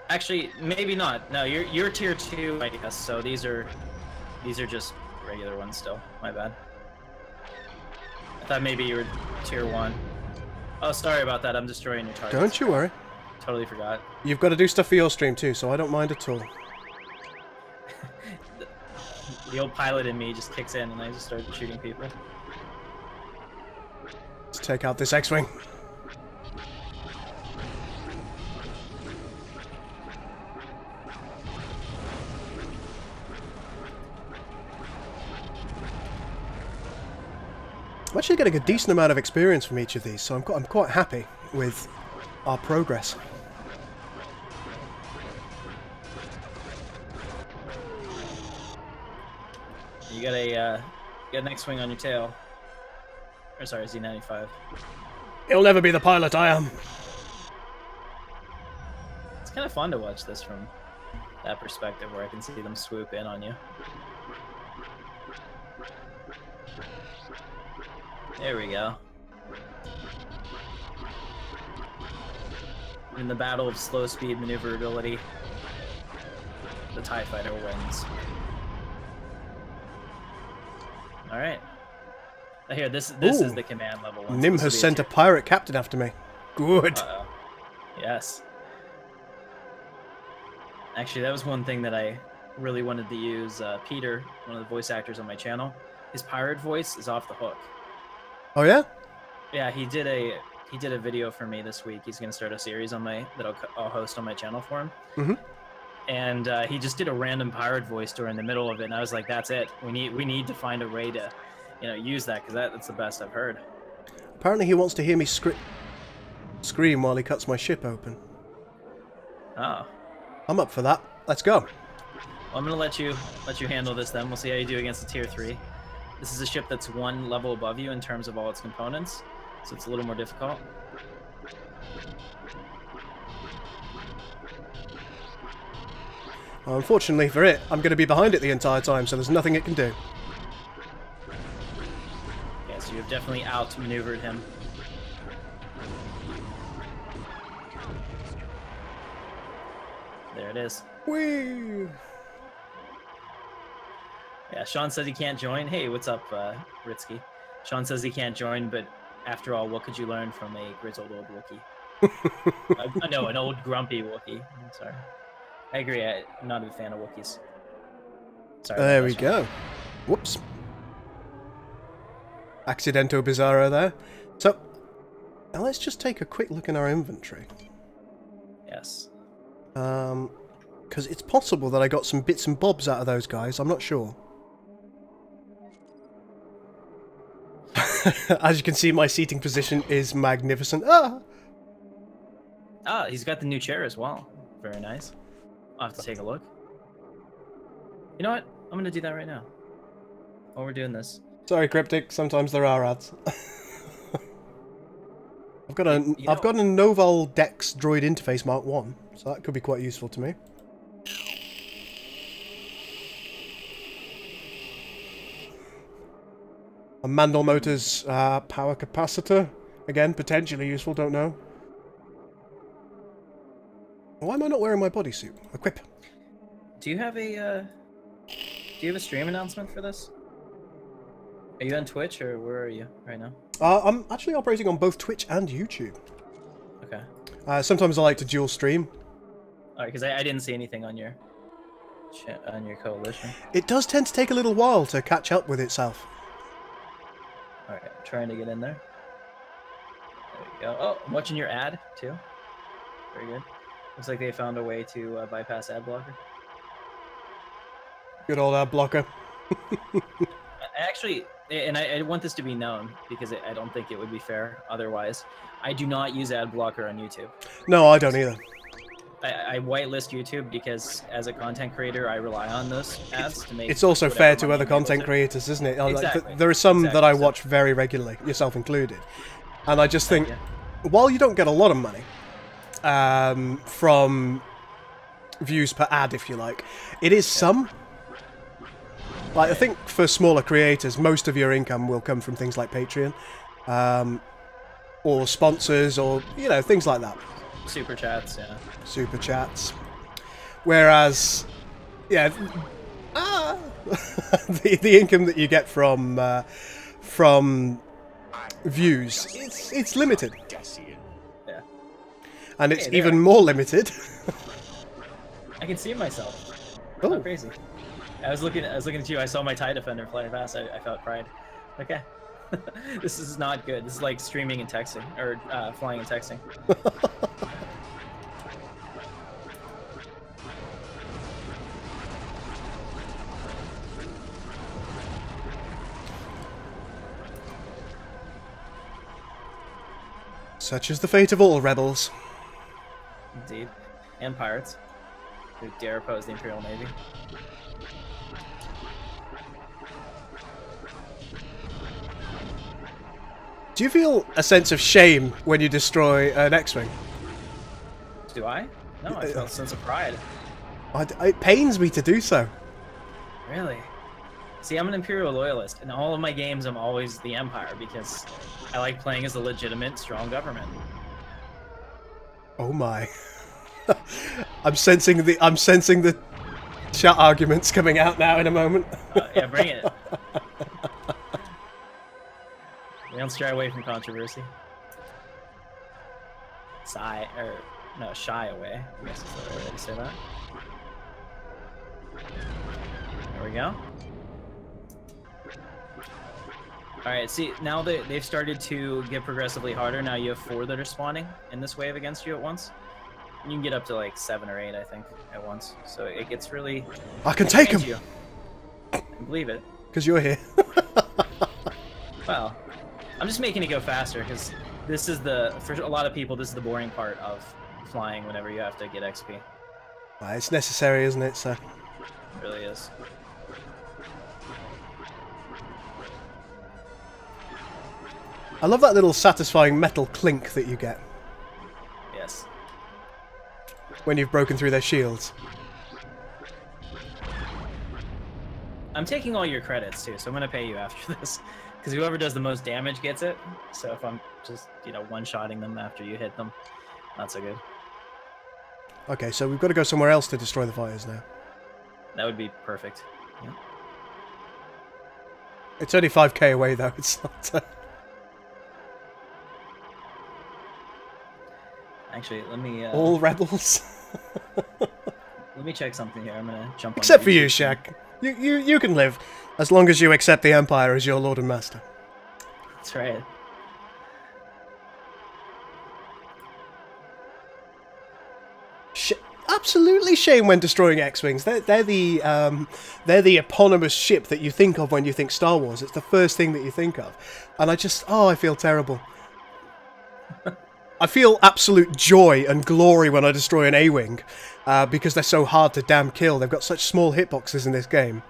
S1: Actually, maybe not. No, you're tier 2, I guess. So these are just regular ones still. My bad. I thought maybe you were tier 1. Oh, sorry about that. I'm destroying your targets.
S2: Don't you worry.
S1: Totally forgot.
S2: You've got to do stuff for your stream too, so I don't mind at all.
S1: The old pilot in me just kicks in and I just start shooting people.
S2: Let's take out this X-Wing. I'm actually getting a decent amount of experience from each of these, so I'm quite happy with our progress.
S1: You got an X-Wing on your tail. Or sorry, Z95.
S2: He'll never be the pilot I am.
S1: It's kind of fun to watch this from that perspective, where I can see them swoop in on you. There we go. In the battle of slow speed maneuverability, the TIE fighter wins. Alright. Here, this is the command level one.
S2: Nim has sent a pirate captain after me. Good.
S1: Yes. Actually, that was one thing that I really wanted to use. Peter, one of the voice actors on my channel, his pirate voice is off the hook.
S2: Oh yeah?
S1: Yeah, he did a video for me this week. He's gonna start a series on that I'll host on my channel for him. Mm-hmm. And he just did a random pirate voice during the middle of it, and I was like, "That's it. We need to find a way to, use that because that's the best I've heard."
S2: Apparently, he wants to hear me scream while he cuts my ship open.
S1: Oh.
S2: I'm up for that. Let's go.
S1: Well, I'm gonna let you handle this then. We'll see how you do against the tier 3. This is a ship that's 1 level above you in terms of all its components, so it's a little more difficult.
S2: Well, unfortunately for it, I'm going to be behind it the entire time, so there's nothing it can do.
S1: Yeah, so you've definitely outmaneuvered him. There it is.
S2: Whee!
S1: Yeah, Sean says he can't join. Hey, what's up, Ritsky? Sean says he can't join, but after all, what could you learn from a grizzled old Wookiee? No, an old grumpy Wookiee. I'm sorry. I agree, I'm not a fan of Wookiees. Sorry.
S2: There we go. Whoops. Accidento Bizarro there. So, now let's just take a quick look in our inventory.
S1: Yes.
S2: Because it's possible that I got some bits and bobs out of those guys, I'm not sure. As you can see, my seating position is magnificent. Ah!
S1: Ah, he's got the new chair as well. Very nice. I'll have to take a look. You know what? I'm gonna do that right now. While we're doing this.
S2: Sorry, Cryptic. Sometimes there are ads. I've got a Noval Dex Droid Interface Mark 1, so that could be quite useful to me. A Mandel Motors power capacitor. Again, potentially useful, don't know. Why am I not wearing my bodysuit? Equip.
S1: Do you have a stream announcement for this? Are you on Twitch, or where are you right now?
S2: I'm actually operating on both Twitch and YouTube.
S1: Okay.
S2: Sometimes I like to dual stream.
S1: Alright, because I didn't see anything on your coalition.
S2: It does tend to take a little while to catch up with itself.
S1: Alright, I'm trying to get in there. There we go. Oh, I'm watching your ad, too. Very good. Looks like they found a way to bypass ad blocker.
S2: Good old ad blocker.
S1: Actually, and I want this to be known, because I don't think it would be fair otherwise. I do not use ad blocker on YouTube.
S2: No, I don't either.
S1: I whitelist YouTube because as a content creator, I rely on those ads to make.
S2: It's also fair to other content creators, isn't it?
S1: Exactly.
S2: Like, there are some that I watch very regularly, yourself included, and I just think, while you don't get a lot of money from views per ad, if you like, it is some. Like, I think for smaller creators, most of your income will come from things like Patreon, or sponsors, or, you know, things like that.
S1: Super chats, yeah.
S2: Super chats. Whereas, yeah, the income that you get from views, it's limited.
S1: Yeah.
S2: And it's even more limited.
S1: I can see myself.
S2: Oh,
S1: not crazy. I was looking at you. I saw my TIE Defender fly past. I felt pride. Okay. This is not good. This is like streaming and texting, or flying and texting.
S2: Such is the fate of all rebels.
S1: Indeed. And pirates who dare oppose the Imperial Navy.
S2: Do you feel a sense of shame when you destroy an X-Wing?
S1: Do I? No, I felt a sense of pride.
S2: It pains me to do so.
S1: Really? See, I'm an Imperial loyalist. In all of my games, I'm always the Empire because I like playing as a legitimate, strong government.
S2: Oh my! I'm sensing the chat arguments coming out now in a moment.
S1: Yeah, bring it. We don't stray away from controversy. Shy away. I guess is the right way to say that. There we go. Alright, see, now they've started to get progressively harder. Now you have 4 that are spawning in this wave against you at once. You can get up to like 7 or 8, I think, at once. So it gets really...
S2: I can take him!
S1: I believe it.
S2: Because you're here.
S1: Well, I'm just making it go faster, because this is for a lot of people, this is the boring part of flying whenever you have to get XP.
S2: It's necessary, isn't it, sir?
S1: It really is.
S2: I love that little satisfying metal clink that you get.
S1: Yes.
S2: When you've broken through their shields.
S1: I'm taking all your credits too, so I'm gonna pay you after this. Because whoever does the most damage gets it. So if I'm just, you know, one-shotting them after you hit them, not so good.
S2: Okay, so we've got to go somewhere else to destroy the fighters now.
S1: That would be perfect. Yeah.
S2: It's only 5k away though, it's not...
S1: Actually, let me...
S2: All rebels?
S1: Let me check something here. I'm gonna jump on...
S2: Except for you, Shaq. You can live, as long as you accept the Empire as your Lord and Master.
S1: That's right.
S2: Shit. absolutely shame when destroying X-Wings. They're the eponymous ship that you think of when you think Star Wars. It's the first thing that you think of. And I feel terrible. I feel absolute joy and glory when I destroy an A-Wing, because they're so hard to damn kill. They've got such small hitboxes in this game.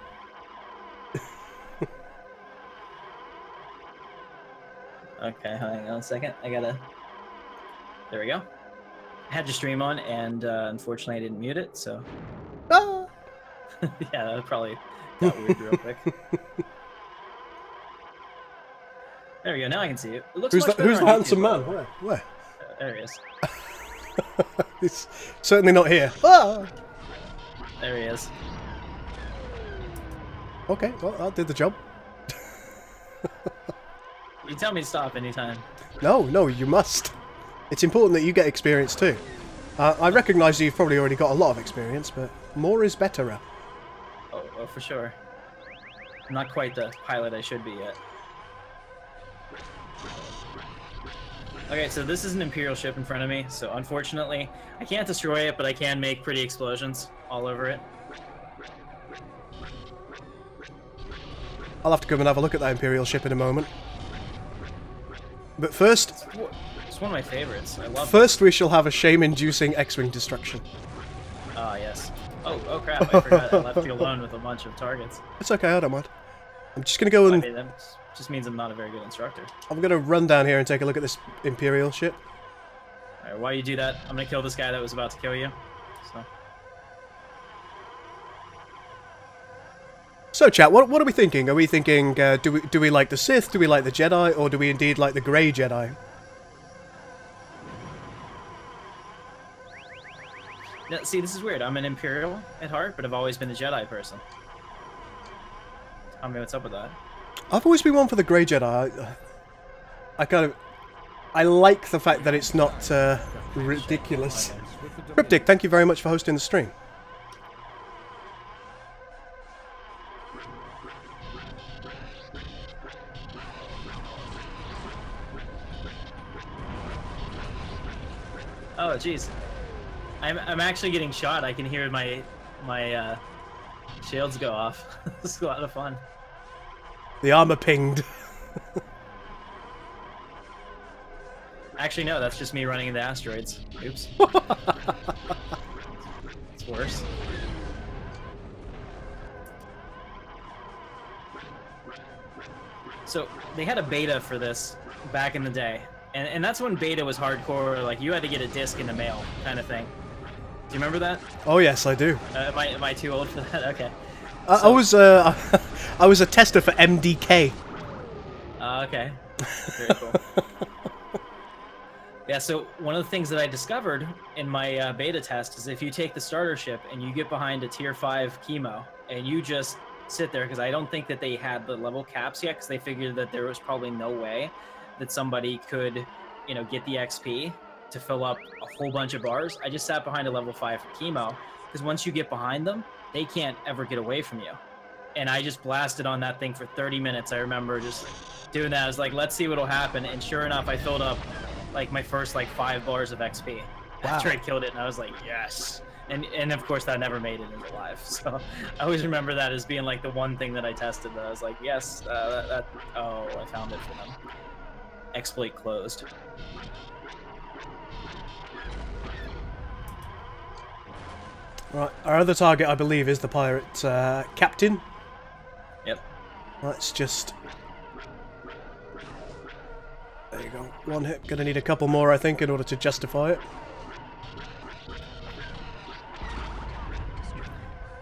S1: Okay, hang on a second. There we go. I had your stream on, and unfortunately I didn't mute it, so...
S2: Ah!
S1: Yeah, that probably got weird real quick. There we go, now I can see you. It looks much better.
S2: Who's the handsome man? Where?
S1: There he is.
S2: He's certainly not here. Ah!
S1: There he is.
S2: Okay, well, that did the job.
S1: You tell me to stop anytime.
S2: No, you must. It's important that you get experience too. I recognise you've probably already got a lot of experience, but more is better.
S1: Oh, for sure. I'm not quite the pilot I should be yet. Okay, so this is an Imperial ship in front of me, so unfortunately, I can't destroy it, but I can make pretty explosions all over it.
S2: I'll have to come and have a look at that Imperial ship in a moment. But first...
S1: It's one of my favorites. I love it.
S2: First, we shall have a shame-inducing X-Wing destruction.
S1: Ah, yes. Oh crap, I forgot I left you alone with a bunch of targets.
S2: It's okay, I don't mind. I'm just going to go and...
S1: I mean, that just means I'm not a very good instructor.
S2: I'm going to run down here and take a look at this Imperial ship.
S1: Alright, while you do that, I'm going to kill this guy that was about to kill you.
S2: So, chat, what are we thinking? Are we thinking, do we like the Sith, do we like the Jedi, or do we indeed like the Grey Jedi?
S1: Now, see, this is weird. I'm an Imperial at heart, but I've always been a Jedi person. Tell me what's up with that.
S2: I've always been one for the Grey Jedi. I like the fact that it's not ridiculous. Cryptic, thank you very much for hosting the stream.
S1: Oh, jeez. I'm actually getting shot. I can hear my shields go off. This is a lot of fun.
S2: The armor pinged.
S1: Actually, no. That's just me running into asteroids. Oops. It's worse. So they had a beta for this back in the day. And that's when beta was hardcore, like you had to get a disc in the mail kind of thing. Do you remember that?
S2: Oh yes, I do.
S1: Am I too old for that? Okay.
S2: I was a tester for MDK.
S1: Okay. Very cool. Yeah, so one of the things that I discovered in my beta test is if you take the starter ship and you get behind a tier 5 chemo and you just sit there, because I don't think that they had the level caps yet, because they figured that there was probably no way that somebody could, you know, get the XP to fill up a whole bunch of bars. I just sat behind a level 5 chemo, because once you get behind them, they can't ever get away from you. And I just blasted on that thing for 30 minutes. I remember just doing that. I was like, let's see what'll happen. And sure enough, I filled up like my first like 5 bars of XP after I killed it. And I was like, yes. And of course that never made it into live. So I always remember that as being like the one thing that I tested that I was like, yes, oh, I found it for them. Exploit closed.
S2: Right, our other target, I believe, is the pirate captain.
S1: Yep.
S2: Let's just... There you go. One hit. Gonna need a couple more, I think, in order to justify it.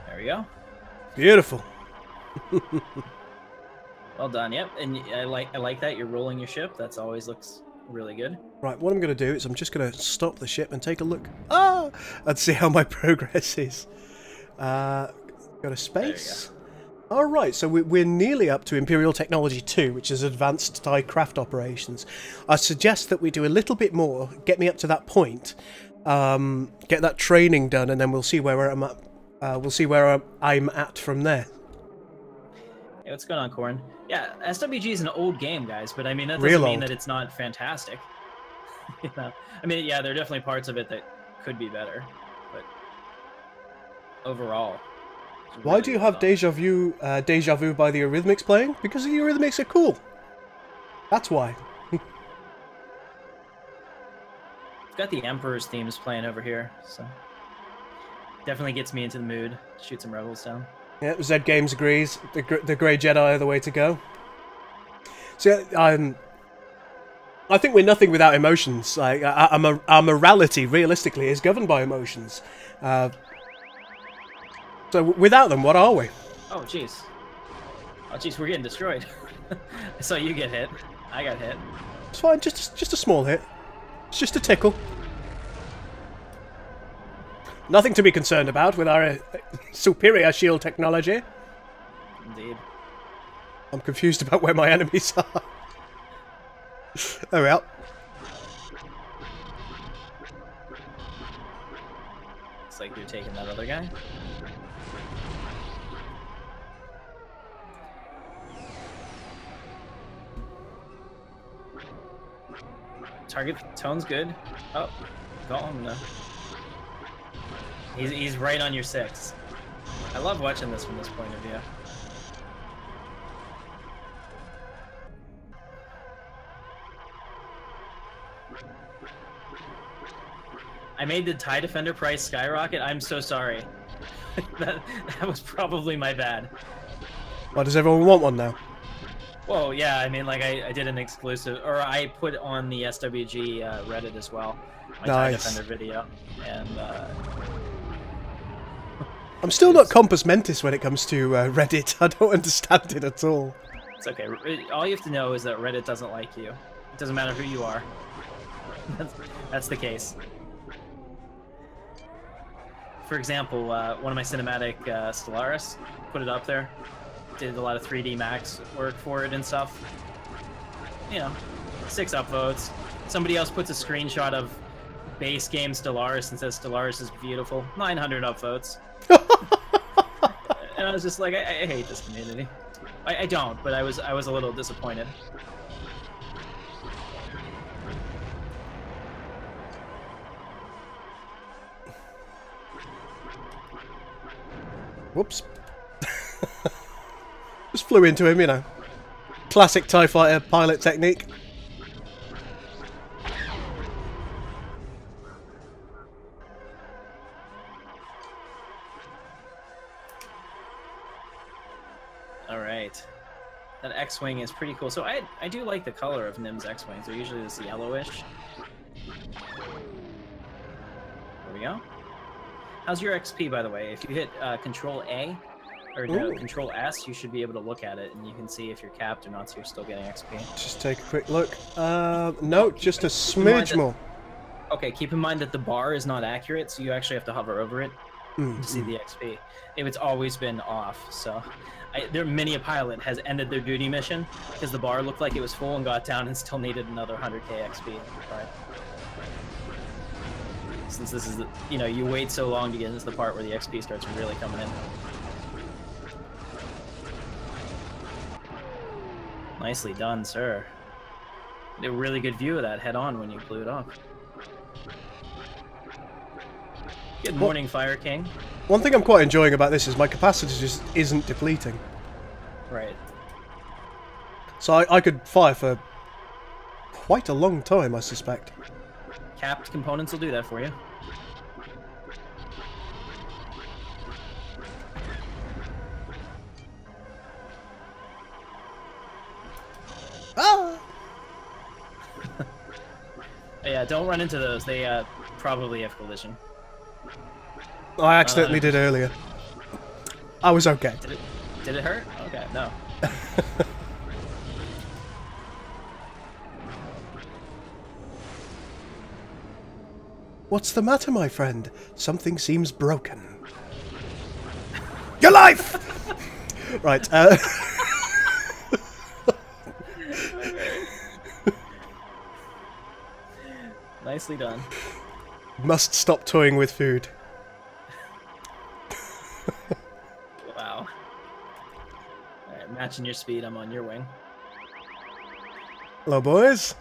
S1: There we go.
S2: Beautiful.
S1: Well done. Yep, and I like that you're rolling your ship. That's always looks really good.
S2: Right, what I'm going to do is I'm just going to stop the ship and take a look. And see how my progress is. Go to space. Alright, so we're nearly up to Imperial Technology 2, which is Advanced Die Craft Operations. I suggest that we do a little bit more, get me up to that point, get that training done, and then we'll see where I'm at. We'll see where I'm at from there.
S1: Hey, what's going on, Corn? Yeah, SWG is an old game, guys, but I mean, that doesn't mean that it's not fantastic. You know? I mean, yeah, there are definitely parts of it that could be better, but overall.
S2: Why do you have Deja Vu by the Eurythmics playing? Because the Eurythmics are cool. That's why.
S1: Got the Emperor's themes playing over here, so definitely gets me into the mood. Shoot some rebels down.
S2: Yeah, Zed Games agrees. The Grey Jedi are the way to go. So I think we're nothing without emotions. Like our morality, realistically, is governed by emotions. So without them, what are we?
S1: Oh jeez. Oh jeez, we're getting destroyed. I saw you get hit. I got hit.
S2: It's fine. Just a small hit. It's just a tickle. Nothing to be concerned about with our superior shield technology.
S1: Indeed.
S2: I'm confused about where my enemies are. Oh well.
S1: Looks like you're taking that other guy. Target tone's good. Oh, Golem no. He's right on your 6. I love watching this from this point of view. I made the TIE Defender price skyrocket. I'm so sorry. that was probably my bad.
S2: Why does everyone want one now?
S1: Well, yeah, I mean, like, I did an exclusive, or I put on the SWG Reddit as well, my TIE Defender video, and,
S2: I'm still not compos mentis when it comes to Reddit. I don't understand it at all.
S1: It's okay. All you have to know is that Reddit doesn't like you. It doesn't matter who you are. That's the case. For example, one of my cinematic Stellaris, put it up there. Did a lot of 3D Max work for it and stuff. You know, 6 upvotes. Somebody else puts a screenshot of base game Stellaris and says Stellaris is beautiful. 900 upvotes. And I was just like, I hate this community. I don't, but I was a little disappointed.
S2: Whoops. Just flew into him, you know. Classic TIE fighter pilot technique.
S1: Alright. That X-Wing is pretty cool. So I do like the color of Nim's X-Wings. They're usually this yellowish. There we go. How's your XP, by the way? If you hit Control A, or no, Control S, you should be able to look at it, and you can see if you're capped or not, so you're still getting XP.
S2: Just take a quick look. No, just a smidge more. Okay,
S1: keep in mind that the bar is not accurate, so you actually have to hover over it to see the XP. It's always been off, so... many a pilot has ended their duty mission because the bar looked like it was full and got down and still needed another 100k XP. Right. Since this is, you wait so long to get into the part where the XP starts really coming in. Nicely done, sir. Did a really good view of that head-on when you blew it off. Good morning, Fire King.
S2: One thing I'm quite enjoying about this is my capacity just isn't depleting.
S1: Right.
S2: So I could fire for quite a long time, I suspect.
S1: Capped components will do that for you.
S2: Ah!
S1: Yeah, don't run into those. They probably have collision.
S2: I accidentally did earlier. I was okay.
S1: Did it hurt? Okay, no.
S2: What's the matter, my friend? Something seems broken. Your life! Right,
S1: Nicely done.
S2: Must stop toying with food.
S1: Wow. Alright, matching your speed, I'm on your wing.
S2: Hello, boys.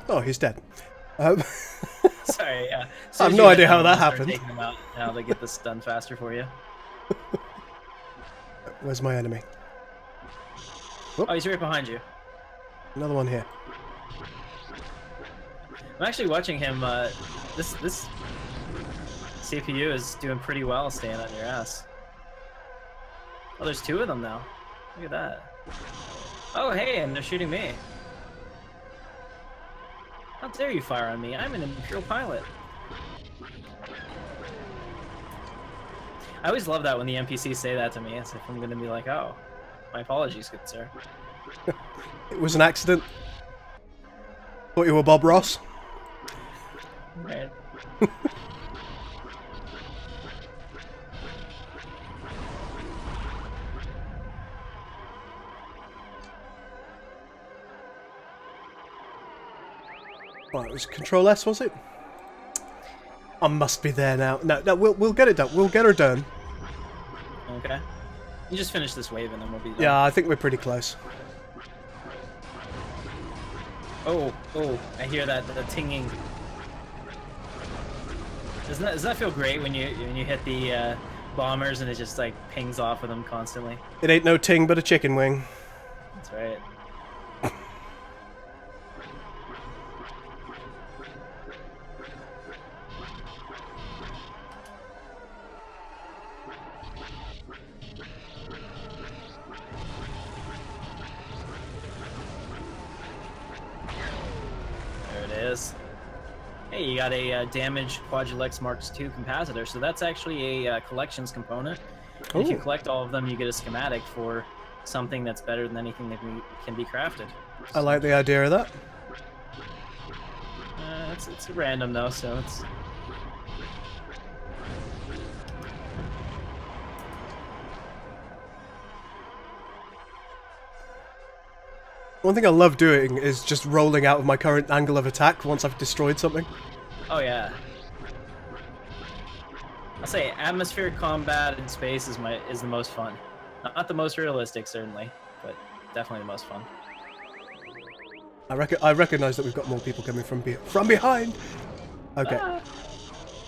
S2: Oh, he's dead.
S1: Sorry, yeah.
S2: I have no idea how that happened.
S1: Taking them out now to get this done faster for you.
S2: Where's my enemy?
S1: Oh, he's right behind you.
S2: Another one here.
S1: I'm actually watching him. This CPU is doing pretty well staying on your ass. Oh, there's 2 of them now. Look at that. Oh, hey, and they're shooting me. How dare you fire on me? I'm an Imperial pilot. I always love that when the NPCs say that to me, as if I'm going to be like, oh, my apologies, good sir.
S2: It was an accident. Thought you were Bob Ross.
S1: Right.
S2: Right, it was Control S, was it? I must be there now. No, we'll get it done. We'll get her done.
S1: Okay. You just finish this wave and then we'll be done.
S2: Yeah, I think we're pretty close.
S1: Oh, I hear that, the tinging. Doesn't that feel great when you hit the bombers and it just like pings off of them constantly?
S2: It ain't no ting but a chicken wing.
S1: That's right. Hey, you got a damaged Quadrilex Mark II capacitor, so that's actually a collections component. If you collect all of them, you get a schematic for something that's better than anything that can be crafted.
S2: I like the idea of that.
S1: It's random though, so it's...
S2: One thing I love doing is just rolling out of my current angle of attack once I've destroyed something.
S1: Oh yeah. I'll say atmospheric combat in space is the most fun. Not the most realistic, certainly, but definitely the most fun.
S2: I recognize that we've got more people coming from behind. Okay. Ah.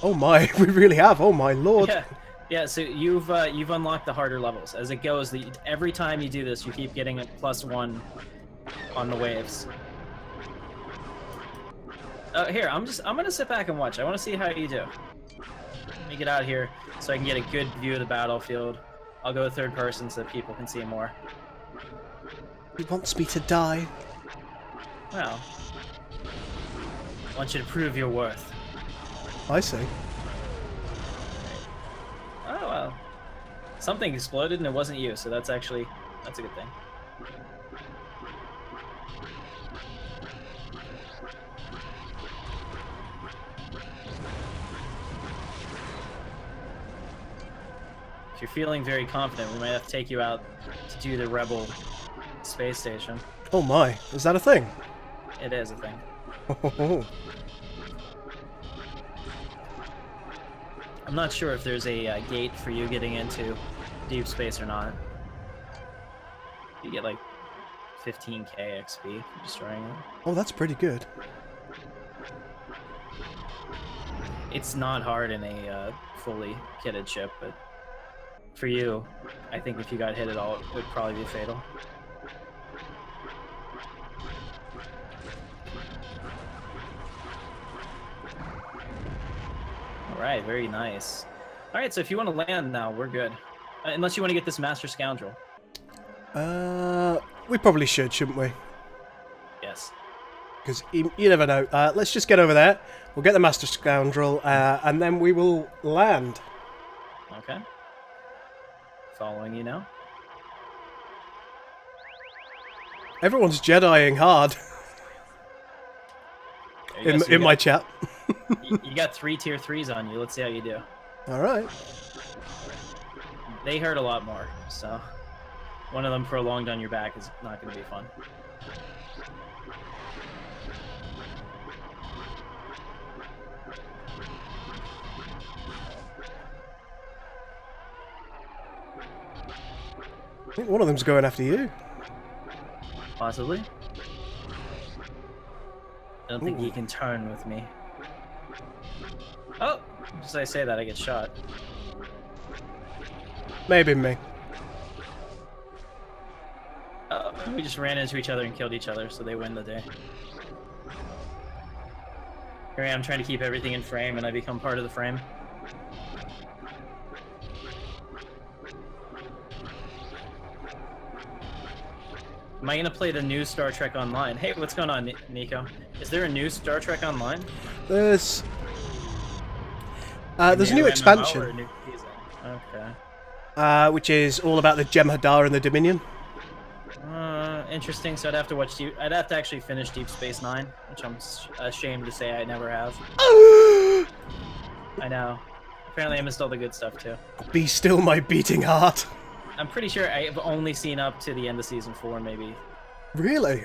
S2: Oh my, we really have. Oh my lord.
S1: Yeah. So you've unlocked the harder levels. As it goes, every time you do this, you keep getting a +1 on the waves. Here, I'm gonna sit back and watch. I want to see how you do. Let me get out here so I can get a good view of the battlefield. I'll go third person so that people can see more.
S2: He wants me to die.
S1: Well, I want you to prove your worth.
S2: I see.
S1: Oh well, something exploded and it wasn't you, so that's a good thing. If you're feeling very confident, we might have to take you out to do the Rebel space station.
S2: Oh my, is that a thing?
S1: It is a thing. I'm not sure if there's a gate for you getting into deep space or not. You get like 15k XP for destroying it.
S2: Oh, that's pretty good.
S1: It's not hard in a fully kitted ship, but for you, I think if you got hit at all, it would probably be fatal. Alright, very nice. Alright, so if you want to land now, we're good. Unless you want to get this Master Scoundrel.
S2: We probably should, shouldn't we?
S1: Yes.
S2: Because you never know. Let's just get over there. We'll get the Master Scoundrel, and then we will land.
S1: Okay. Following you now.
S2: Everyone's Jediing hard. in my chat.
S1: You got 3 tier 3s on you. Let's see how you do.
S2: Alright.
S1: They hurt a lot more, so one of them prolonged on your back is not going to be fun.
S2: I think one of them's going after you.
S1: Possibly. don't think he can turn with me. Oh! Just as I say that, I get shot.
S2: Maybe me.
S1: We just ran into each other and killed each other, so they win the day. Here I am trying to keep everything in frame, and I become part of the frame. Am I gonna play the new Star Trek Online? Hey, what's going on, Nico? Is there a new Star Trek Online?
S2: There's a new expansion.
S1: New okay.
S2: Which is all about the Jem'Hadar and the Dominion.
S1: Interesting. So I'd have to watch. I'd have to actually finish Deep Space Nine, which I'm ashamed to say I never have. I know. Apparently, I missed all the good stuff too.
S2: Be still, my beating heart.
S1: I'm pretty sure I've only seen up to the end of season 4, maybe.
S2: Really?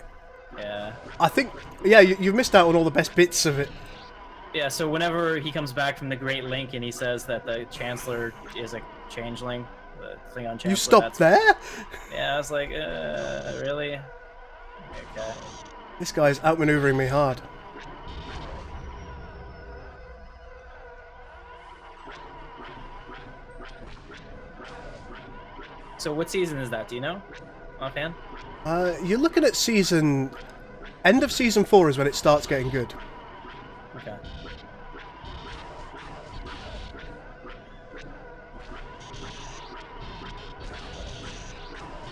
S1: Yeah.
S2: I think. Yeah, you've missed out on all the best bits of it.
S1: Yeah. So whenever he comes back from the Great Link and he says that the Chancellor is a changeling. The Klingon Chancellor.
S2: You stopped there?
S1: Yeah, I was like, really? Okay.
S2: This guy's outmaneuvering me hard.
S1: So what season is that? Do you know? Offhand?
S2: You're looking at end of season 4 is when it starts getting good.
S1: Okay.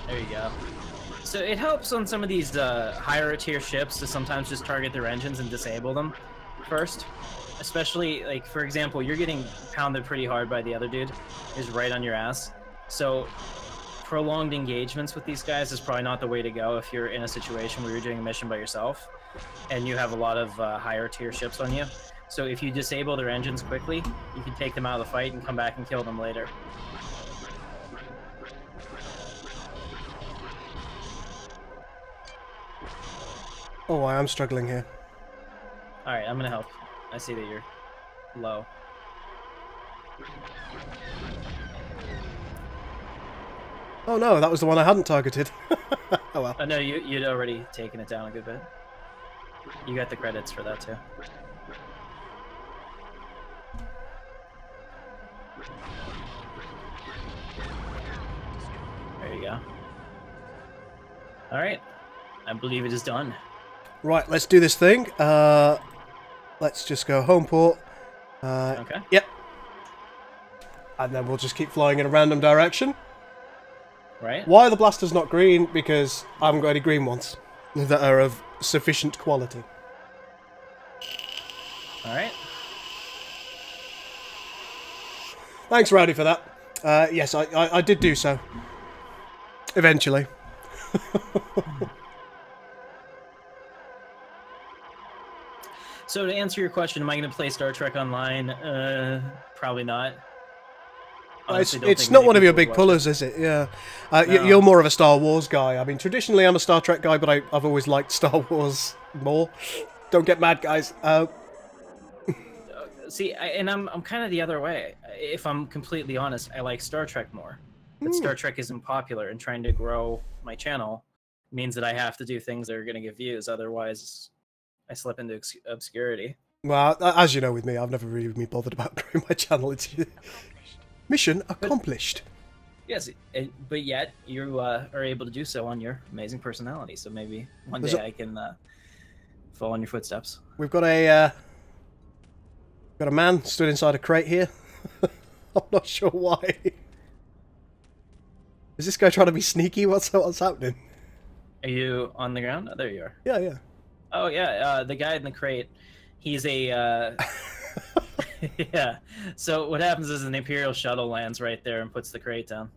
S1: There you go. So it helps on some of these higher tier ships to sometimes just target their engines and disable them first. Especially, like, for example, you're getting pounded pretty hard by the other dude who's right on your ass. So prolonged engagements with these guys is probably not the way to go if you're in a situation where you're doing a mission by yourself and you have a lot of higher tier ships on you. So if you disable their engines quickly, you can take them out of the fight and come back and kill them later.
S2: Oh, I am struggling here.
S1: Alright, I'm gonna help. I see that you're low.
S2: Oh no, that was the one I hadn't targeted. Oh well.
S1: Oh no, you'd already taken it down a good bit. You got the credits for that too. There you go. Alright. I believe it is done.
S2: Right, let's do this thing. Let's just go home port.
S1: Okay.
S2: Yep. And then we'll just keep flying in a random direction.
S1: Right.
S2: Why are the blasters not green? Because I haven't got any green ones that are of sufficient quality.
S1: Alright.
S2: Thanks, Rowdy, for that. Yes, I did do so. Eventually.
S1: So to answer your question, am I going to play Star Trek Online? Probably not.
S2: It's not one of your big pullers, is it? Yeah. No. You're more of a Star Wars guy. I mean, traditionally I'm a Star Trek guy, but I've always liked Star Wars more. Don't get mad, guys.
S1: See, I'm kind of the other way. If I'm completely honest, I like Star Trek more. But Star Trek isn't popular, and trying to grow my channel means that I have to do things that are going to get views. Otherwise, I slip into obscurity.
S2: Well, as you know with me, I've never really been bothered about growing my channel. It's mission accomplished.
S1: Yes, but yet you are able to do so on your amazing personality. So maybe one day I can follow in your footsteps.
S2: We've got a man stood inside a crate here. I'm not sure why. Is this guy trying to be sneaky? What's happening?
S1: Are you on the ground? Oh, there you are.
S2: Yeah, yeah.
S1: Oh, yeah. The guy in the crate, he's a... yeah. So what happens is an Imperial shuttle lands right there and puts the crate down.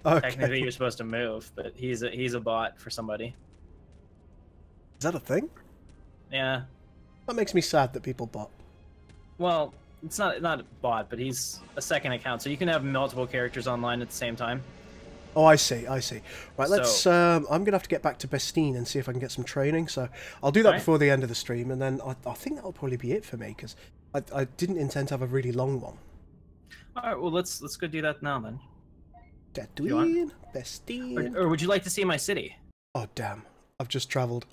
S1: Okay. Technically, you're supposed to move, but he's a bot for somebody.
S2: Is that a thing?
S1: Yeah.
S2: That makes me sad that people bot.
S1: Well, it's not a bot, but he's a second account, so you can have multiple characters online at the same time.
S2: Oh, I see, I see. Right, let's... I'm going to have to get back to Bestine and see if I can get some training, so I'll do that before the end of the stream, and then I think that'll probably be it for me, because I didn't intend to have a really long one.
S1: Alright, well, let's go do that now, then.
S2: Tatooine, Bestine...
S1: Or would you like to see my city?
S2: Oh, damn. I've just travelled.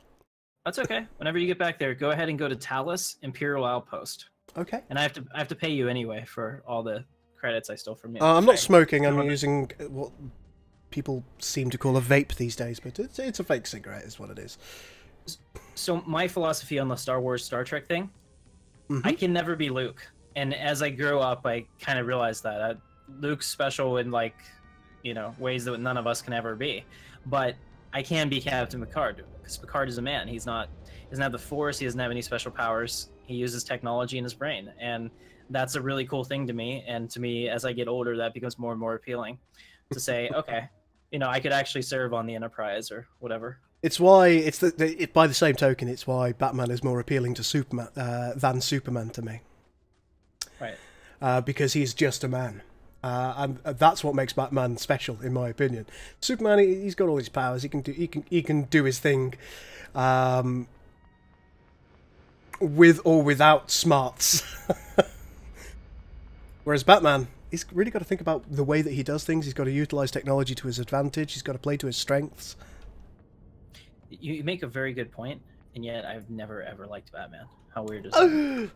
S1: That's okay. Whenever you get back there, go ahead and go to Talus Imperial Outpost.
S2: Okay.
S1: And I have to pay you anyway for all the credits I stole from you.
S2: I'm not smoking. I'm using what people seem to call a vape these days, but it's a fake cigarette, is what it is.
S1: So my philosophy on the Star Wars, Star Trek thing, I can never be Luke. And as I grew up, I kind of realized that Luke's special in like, ways that none of us can ever be. But I can be Captain Picard because Picard is a man. He doesn't have the Force. He doesn't have any special powers. He uses technology in his brain, and that's a really cool thing to me. And to me, as I get older, that becomes more and more appealing to say, okay, I could actually serve on the Enterprise or whatever.
S2: It's why by the same token, it's why Batman is more appealing to Superman than Superman to me.
S1: Right.
S2: Because he's just a man. And that's what makes Batman special, in my opinion. Superman, he's got all his powers. He can do his thing, with or without smarts. Whereas Batman, he's really got to think about the way that he does things. He's got to utilize technology to his advantage. He's got to play to his strengths.
S1: You make a very good point, and yet I've never ever liked Batman. How weird is that?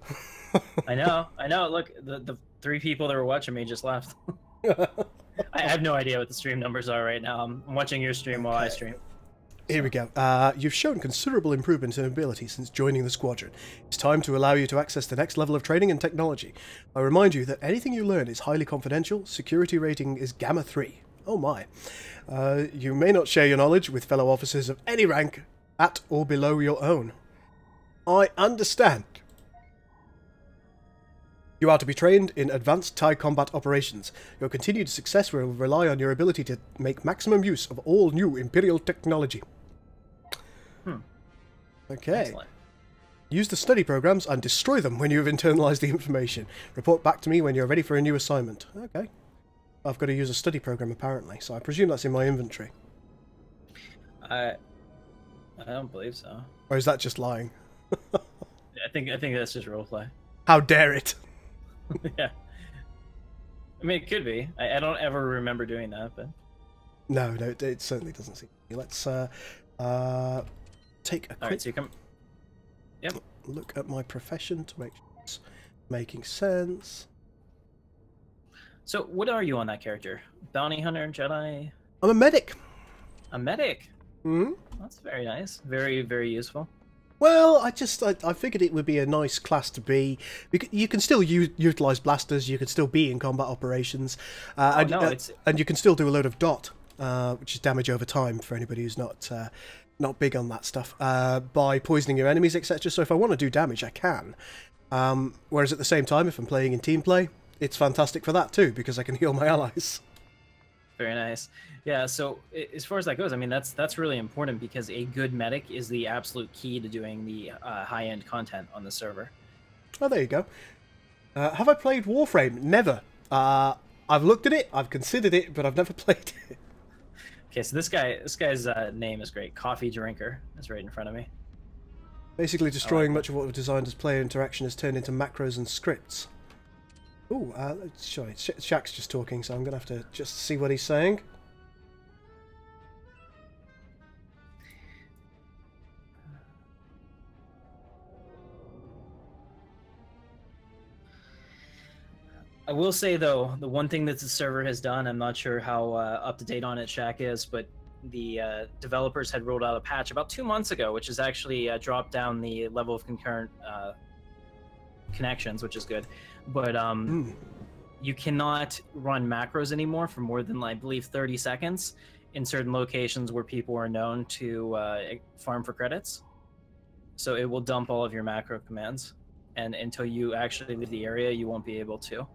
S1: I know. Look, the 3 people that were watching me just left. I have no idea what the stream numbers are right now. I'm watching your stream while I stream.
S2: Here we go. You've shown considerable improvement in ability since joining the squadron. It's time to allow you to access the next level of training and technology. I remind you that anything you learn is highly confidential. Security rating is Gamma 3. Oh my. You may not share your knowledge with fellow officers of any rank at or below your own. I understand. You are to be trained in advanced TIE combat operations. Your continued success will rely on your ability to make maximum use of all new Imperial technology. Okay.
S1: Excellent.
S2: Use the study programs and destroy them when you have internalized the information. Report back to me when you're ready for a new assignment. Okay. I've got to use a study program apparently, so I presume that's in my inventory.
S1: I don't believe so.
S2: Or is that just lying?
S1: I think that's just roleplay.
S2: How dare it?
S1: Yeah. I mean, it could be. I don't ever remember doing that, but...
S2: No, it certainly doesn't seem to be. Let's take a quick
S1: Alright, so you come... Yep.
S2: Look at my profession to make sure it's making sense.
S1: So, what are you on that character? Bounty hunter, Jedi?
S2: I'm a medic.
S1: A medic?
S2: Hmm?
S1: That's very nice. Very, very useful.
S2: Well, I figured it would be a nice class to be. Because you can still utilize blasters, you can still be in combat operations, and you can still do a load of dot, which is damage over time for anybody who's not big on that stuff, by poisoning your enemies, etc. So if I want to do damage, I can. Whereas at the same time, if I'm playing in team play, it's fantastic for that too, because I can heal my allies.
S1: Very nice. Yeah, so as far as that goes, I mean, that's really important because a good medic is the absolute key to doing the high-end content on the server.
S2: Oh, there you go. Have I played Warframe? Never. I've looked at it, I've considered it, but I've never played it.
S1: Okay, so this guy's name is great. Coffee Drinker is right in front of me.
S2: Basically destroying much of what was designed as player interaction has turned into macros and scripts. Ooh, sorry, Shaq's just talking, so I'm going to have to just see what he's saying.
S1: I will say, though, the one thing that the server has done, I'm not sure how up-to-date on it Shaq is, but the developers had rolled out a patch about 2 months ago, which has actually dropped down the level of concurrent connections, which is good. But you cannot run macros anymore for more than, I believe, 30 seconds in certain locations where people are known to farm for credits. So it will dump all of your macro commands, and until you actually leave the area, you won't be able to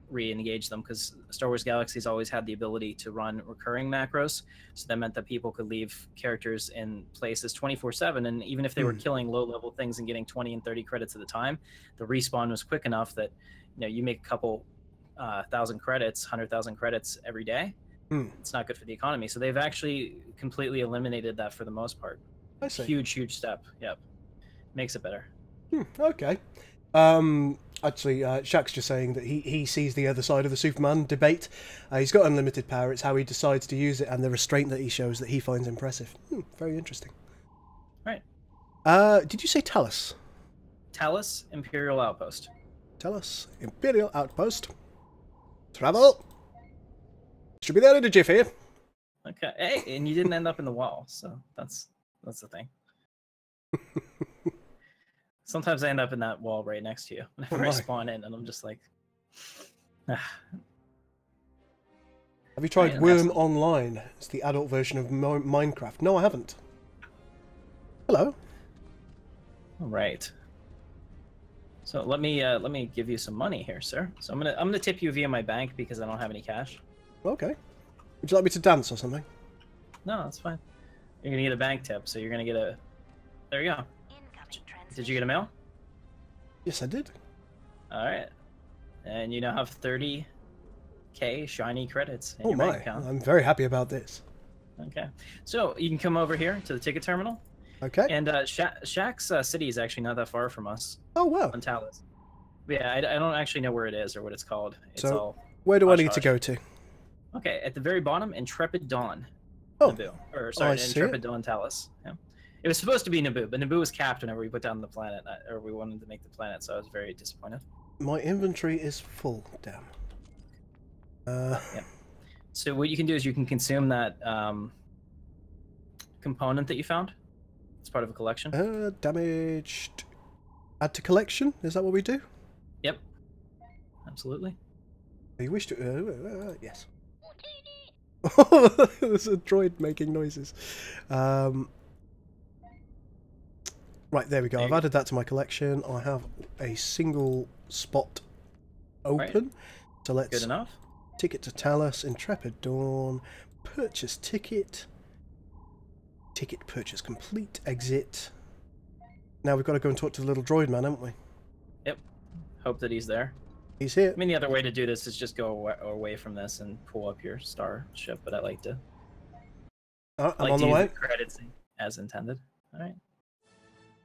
S1: re-engage them, because Star Wars Galaxies always had the ability to run recurring macros, so that meant that people could leave characters in places 24/7, and even if they were killing low-level things and getting 20 and 30 credits at a time, the respawn was quick enough that you make a couple 1,000 credits, 100,000 credits every day. It's not good for the economy, so they've actually completely eliminated that for the most part.
S2: I see.
S1: Huge step. Yep, makes it better.
S2: Okay. Actually, Shaq's just saying that he sees the other side of the Superman debate. He's got unlimited power. It's how he decides to use it and the restraint that he shows that he finds impressive. Very interesting.
S1: Right.
S2: Did you say Talus?
S1: Talus Imperial Outpost.
S2: Talus Imperial Outpost. Travel. Should be there in a jiffy.
S1: Okay. Hey, and you didn't end up in the wall, so that's the thing. Sometimes I end up in that wall right next to you whenever I spawn in, and I'm just like.
S2: Have you tried Worm Online? It's the adult version of Minecraft. No, I haven't. Hello.
S1: All right. So let me give you some money here, sir. So I'm gonna tip you via my bank because I don't have any cash.
S2: Okay. Would you like me to dance or something?
S1: No, that's fine. You're gonna get a bank tip, so you're gonna get a. There you go. Did you get a mail?
S2: Yes, I did.
S1: All right. And you now have 30K shiny credits in your bank account.
S2: I'm very happy about this.
S1: Okay. So you can come over here to the ticket terminal.
S2: Okay.
S1: And Shaq's city is actually not that far from us.
S2: Oh, wow.
S1: On Talus. Yeah, I don't actually know where it is or what it's called. It's all
S2: where do I need to go to?
S1: Okay, at the very bottom, Intrepid Dawn.
S2: Oh.
S1: Naboo. Or, sorry, Intrepid Dawn Talus. Yeah. It was supposed to be Naboo, but Naboo was capped whenever we put down the planet, or we wanted to make the planet, so I was very disappointed.
S2: My inventory is full. Damn.
S1: Yeah. So what you can do is you can consume that component that you found. It's part of a collection.
S2: Damaged. Add to collection? Is that what we do?
S1: Yep. Absolutely.
S2: You wish to... yes. There's a droid making noises. Right, there we go. I've added that to my collection. I have a single spot open. Right. So let's...
S1: Good enough.
S2: Ticket to Talus, Intrepid Dawn, purchase ticket. Ticket purchase complete, exit. Now we've got to go and talk to the little droid man, haven't we?
S1: Yep. Hope that he's there.
S2: He's here.
S1: I mean, the other way to do this is just go away from this and pull up your starship, but I like to...
S2: I'm on the way.
S1: Credits as intended. All right.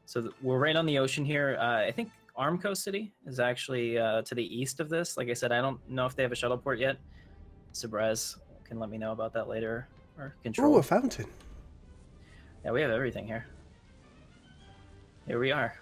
S1: So we're right on the ocean here. I think Armco City is actually to the east of this. Like I said, I don't know if they have a shuttle port yet. Sabrez can let me know about that later. Or Control.
S2: Oh, a fountain.
S1: Yeah, we have everything here. Here we are.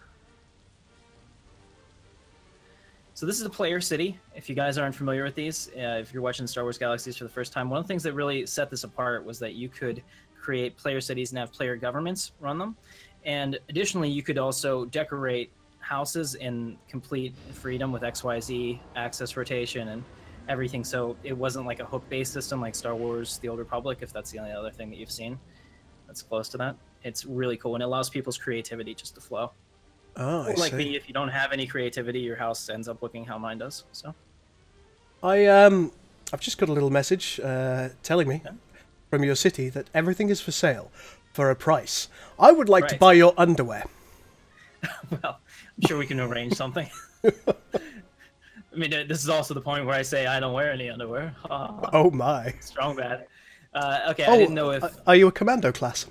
S1: So this is a player city. If you guys aren't familiar with these, if you're watching Star Wars Galaxies for the first time, one of the things that really set this apart was that you could create player cities and have player governments run them. And additionally, you could also decorate houses in complete freedom with XYZ axis rotation and everything. So it wasn't like a hook-based system like Star Wars The Old Republic, if that's the only other thing that you've seen that's close to that. It's really cool, and it allows people's creativity just to flow.
S2: Oh, I
S1: like
S2: see.
S1: me, if you don't have any creativity, your house ends up looking how mine does. So
S2: I've just got a little message telling me from your city that everything is for sale for a price. I would like to buy your underwear.
S1: Well, I'm sure we can arrange something. I mean, this is also the point where I say I don't wear any underwear.
S2: Oh my.
S1: Strong bad. Okay, I didn't know if...
S2: Are you a commando class?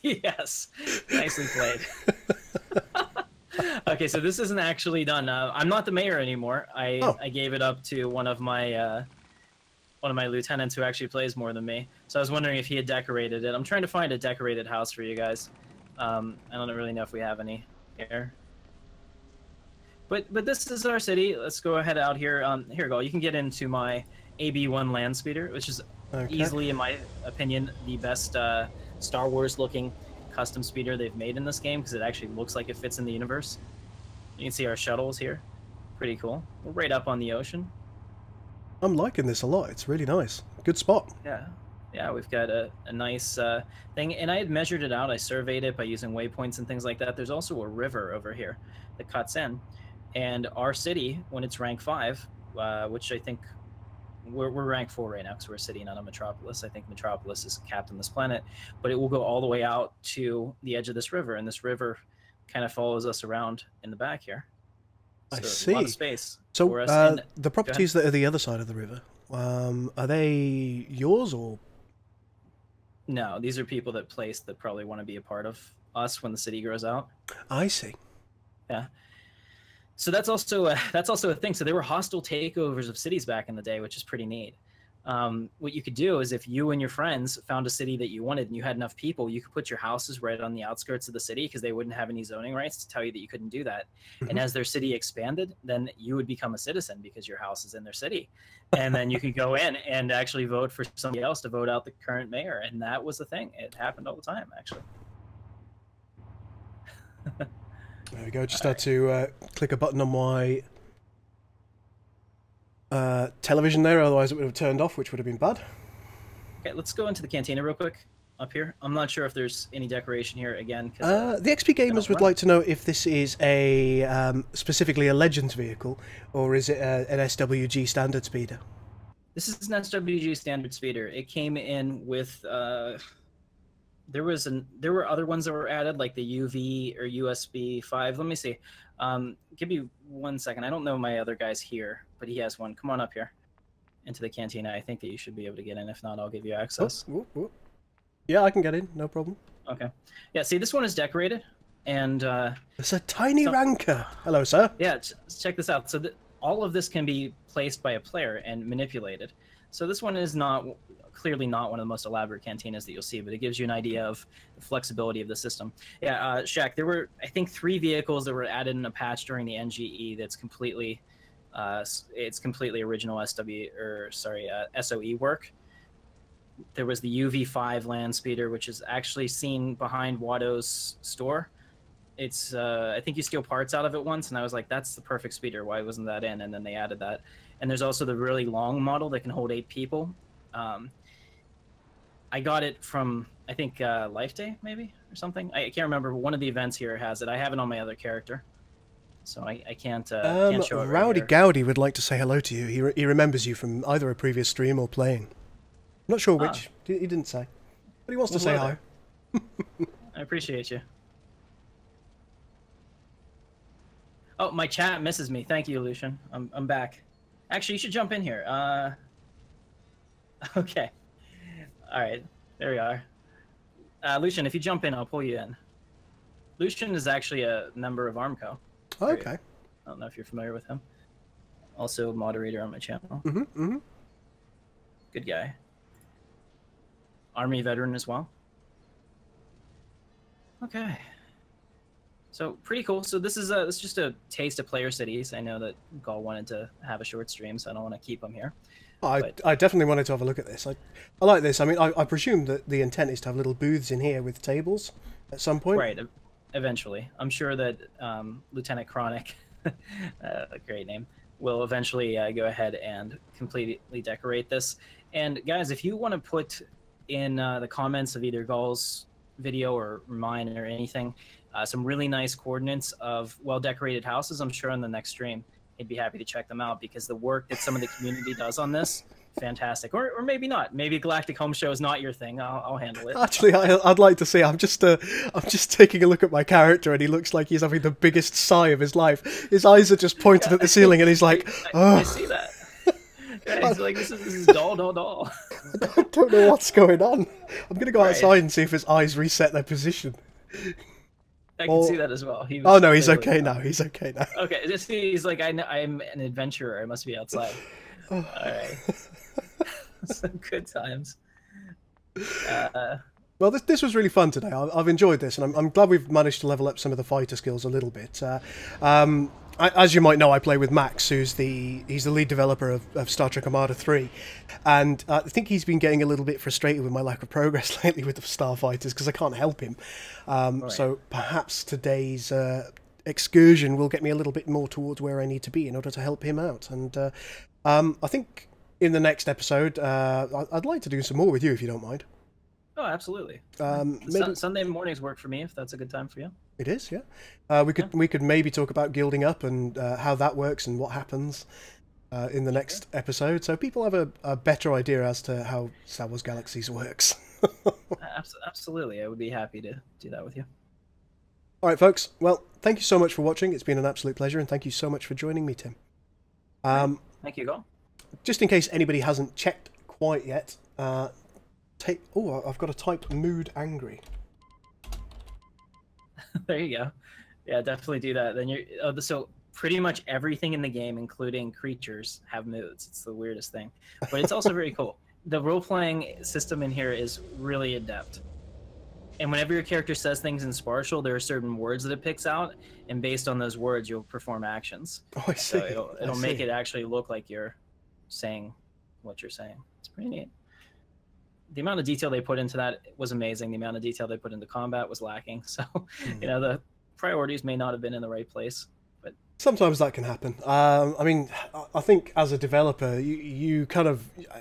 S1: Yes. Nicely played. Okay, so this isn't actually done. I'm not the mayor anymore. I gave it up to one of my lieutenants who actually plays more than me. So I was wondering if he had decorated it. I'm trying to find a decorated house for you guys. I don't really know if we have any here. But this is our city. Let's go ahead out here. Here we go. You can get into my AB1 land speeder, which is easily, in my opinion, the best Star Wars looking custom speeder they've made in this game, because it actually looks like it fits in the universe. You can see our shuttles here. Pretty cool. We're right up on the ocean.
S2: I'm liking this a lot. It's really nice. Good spot.
S1: Yeah, we've got a nice thing, and I had measured it out. I surveyed it by using waypoints and things like that. There's also a river over here that cuts in, and our city, when it's rank 5, which I think we're rank 4 right now because we're a city, not a metropolis. I think metropolis is capped on this planet, but it will go all the way out to the edge of this river, and this river kind of follows us around in the back here. So
S2: I see.
S1: A lot of space.
S2: So
S1: for us.
S2: the properties that are the other side of the river, are they yours or?
S1: No, these are people that probably want to be a part of us when the city grows out.
S2: I see.
S1: Yeah. So that's also a thing. So there were hostile takeovers of cities back in the day, which is pretty neat. what you could do is if you and your friends found a city that you wanted and you had enough people, you could put your houses right on the outskirts of the city because they wouldn't have any zoning rights to tell you that you couldn't do that. And as their city expanded, then you would become a citizen because your house is in their city. And then you could go in and actually vote for somebody else to vote out the current mayor. And that was the thing. It happened all the time, actually.
S2: There we go. Just had to click a button on my television there, otherwise it would have turned off, which would have been bad.
S1: Okay, let's go into the cantina real quick up here. I'm not sure if there's any decoration here again.
S2: The XP Gamers would like to know if this is a specifically a Legends vehicle, or is it an SWG standard speeder?
S1: This is an SWG standard speeder. It came in with there were other ones that were added, like the UV or USB 5. Let me see. Give me 1 second. I don't know my other guy's here, but he has one. Come on up here into the cantina. I think that you should be able to get in. If not, I'll give you access.
S2: Yeah, I can get in. No problem.
S1: Okay. Yeah, see, this one is decorated, and
S2: it's a tiny ranker. Hello, sir.
S1: Yeah, check this out. So all of this can be placed by a player and manipulated. So this one is clearly not one of the most elaborate cantinas that you'll see, but it gives you an idea of the flexibility of the system. Yeah, Shaq, there were, I think, 3 vehicles that were added in a patch during the NGE that's completely, it's completely original SOE work. There was the UV5 land speeder, which is actually seen behind Watto's store. It's, I think you steal parts out of it once, and I was like, that's the perfect speeder. Why wasn't that in? And then they added that. And there's also the really long model that can hold 8 people. I got it from, I think, Life Day, maybe, or something. I can't remember. One of the events here has it. I have it on my other character, so I can't show it right
S2: Rowdy
S1: here.
S2: Gowdy would like to say hello to you. He remembers you from either a previous stream or playing. I'm not sure which. He didn't say. But he wants to say hi.
S1: I appreciate you. Oh, my chat misses me. Thank you, Lucian. I'm back. Actually, you should jump in here. Okay. All right. There we are. Lucian, if you jump in, I'll pull you in. Lucian is actually a member of Armco.
S2: Oh, okay.
S1: I don't know if you're familiar with him. Also a moderator on my channel. Good guy. Army veteran as well. Okay. So pretty cool. So this is just a taste of player cities. I know that Gul wanted to have a short stream, so I don't want to keep him here.
S2: I definitely wanted to have a look at this. I like this. I mean, I presume that the intent is to have little booths in here with tables at some point.
S1: Right. Eventually, I'm sure that Lieutenant Chronic, a great name, will eventually go ahead and completely decorate this. And guys, if you want to put in the comments of either Gul's video or mine or anything, some really nice coordinates of well-decorated houses, I'm sure on the next stream he'd be happy to check them out, because the work that some of the community does on this, fantastic. Or maybe not. Maybe Galactic Home Show is not your thing. I'll handle it.
S2: Actually, I'd like to see. I'm just taking a look at my character, and he looks like he's having the biggest sigh of his life. His eyes are just pointed at the ceiling, and he's like, "Oh."
S1: I see that. Yeah, he's like, this is doll.
S2: I don't know what's going on. I'm gonna go outside and see if his eyes reset their position.
S1: I can see that as well.
S2: Oh no, he's okay now. He's okay now.
S1: Okay, just he's like, I'm an adventurer. I must be outside. All right. Some good times.
S2: Well, this was really fun today. I've enjoyed this, and I'm glad we've managed to level up some of the fighter skills a little bit. As you might know, I play with Max, he's the lead developer of Star Trek Armada 3, and I think he's been getting a little bit frustrated with my lack of progress lately with the Starfighters, because I can't help him. Right. So perhaps today's excursion will get me a little bit more towards where I need to be in order to help him out. And I think in the next episode, I'd like to do some more with you, if you don't mind.
S1: Oh, absolutely. Sunday mornings work for me, if that's a good time for you.
S2: It is, yeah. We could maybe talk about gilding up and how that works and what happens in the next episode, so people have a better idea as to how Star Wars Galaxies works.
S1: Absolutely, I would be happy to do that with you.
S2: All right, folks. Well, thank you so much for watching. It's been an absolute pleasure, and thank you so much for joining me, Tim.
S1: Thank you, Gul.
S2: Just in case anybody hasn't checked quite yet, I've got to type mood angry.
S1: There you go. Yeah, definitely do that. Then so pretty much everything in the game, including creatures, have moods. It's the weirdest thing, but it's also very cool. The role-playing system in here is really adept. And whenever your character says things in Spartial, there are certain words that it picks out, and based on those words, you'll perform actions.
S2: Oh, I see.
S1: So it'll make it actually look like you're saying what you're saying. It's pretty neat. The amount of detail they put into that was amazing. The amount of detail they put into combat was lacking. So, you know, the priorities may not have been in the right place. But
S2: sometimes that can happen. I mean, I think as a developer, you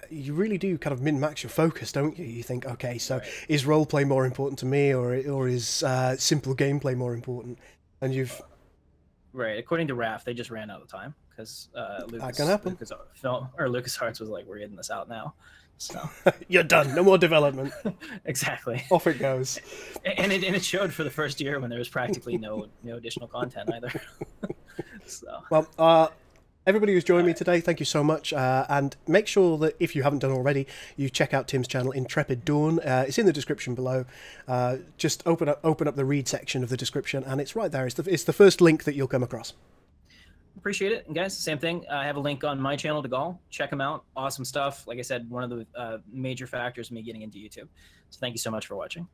S2: really do kind of min-max your focus, don't you? You think, okay, so is roleplay more important to me, or is simple gameplay more important? And you've
S1: right. According to Raph, they just ran out of time because
S2: that can happen.
S1: LucasArts was like, we're getting this out now. So
S2: you're done. No more development.
S1: Exactly.
S2: Off it goes.
S1: And it showed for the first year when there was practically no additional content either. So
S2: well, everybody who's joined me today, thank you so much. And make sure that if you haven't done already, you check out Tim's channel, Intrepid Dawn. It's in the description below. Just open up the read section of the description, and it's right there. It's the first link that you'll come across.
S1: Appreciate it. And guys, same thing. I have a link on my channel to Gul. Check them out. Awesome stuff. Like I said, one of the major factors of me getting into YouTube. So thank you so much for watching.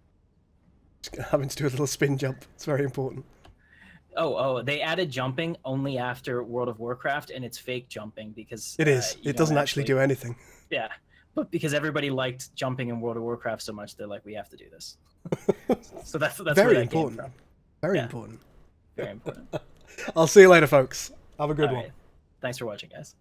S2: Having to do a little spin jump. It's very important.
S1: Oh, they added jumping only after World of Warcraft, and it's fake jumping because
S2: it is. It doesn't actually do anything.
S1: Yeah, but because everybody liked jumping in World of Warcraft so much, they're like, we have to do this. So that's
S2: very
S1: where that
S2: important.
S1: Came from.
S2: Very important.
S1: Very important.
S2: I'll see you later, folks. Have a good one.
S1: Thanks for watching, guys.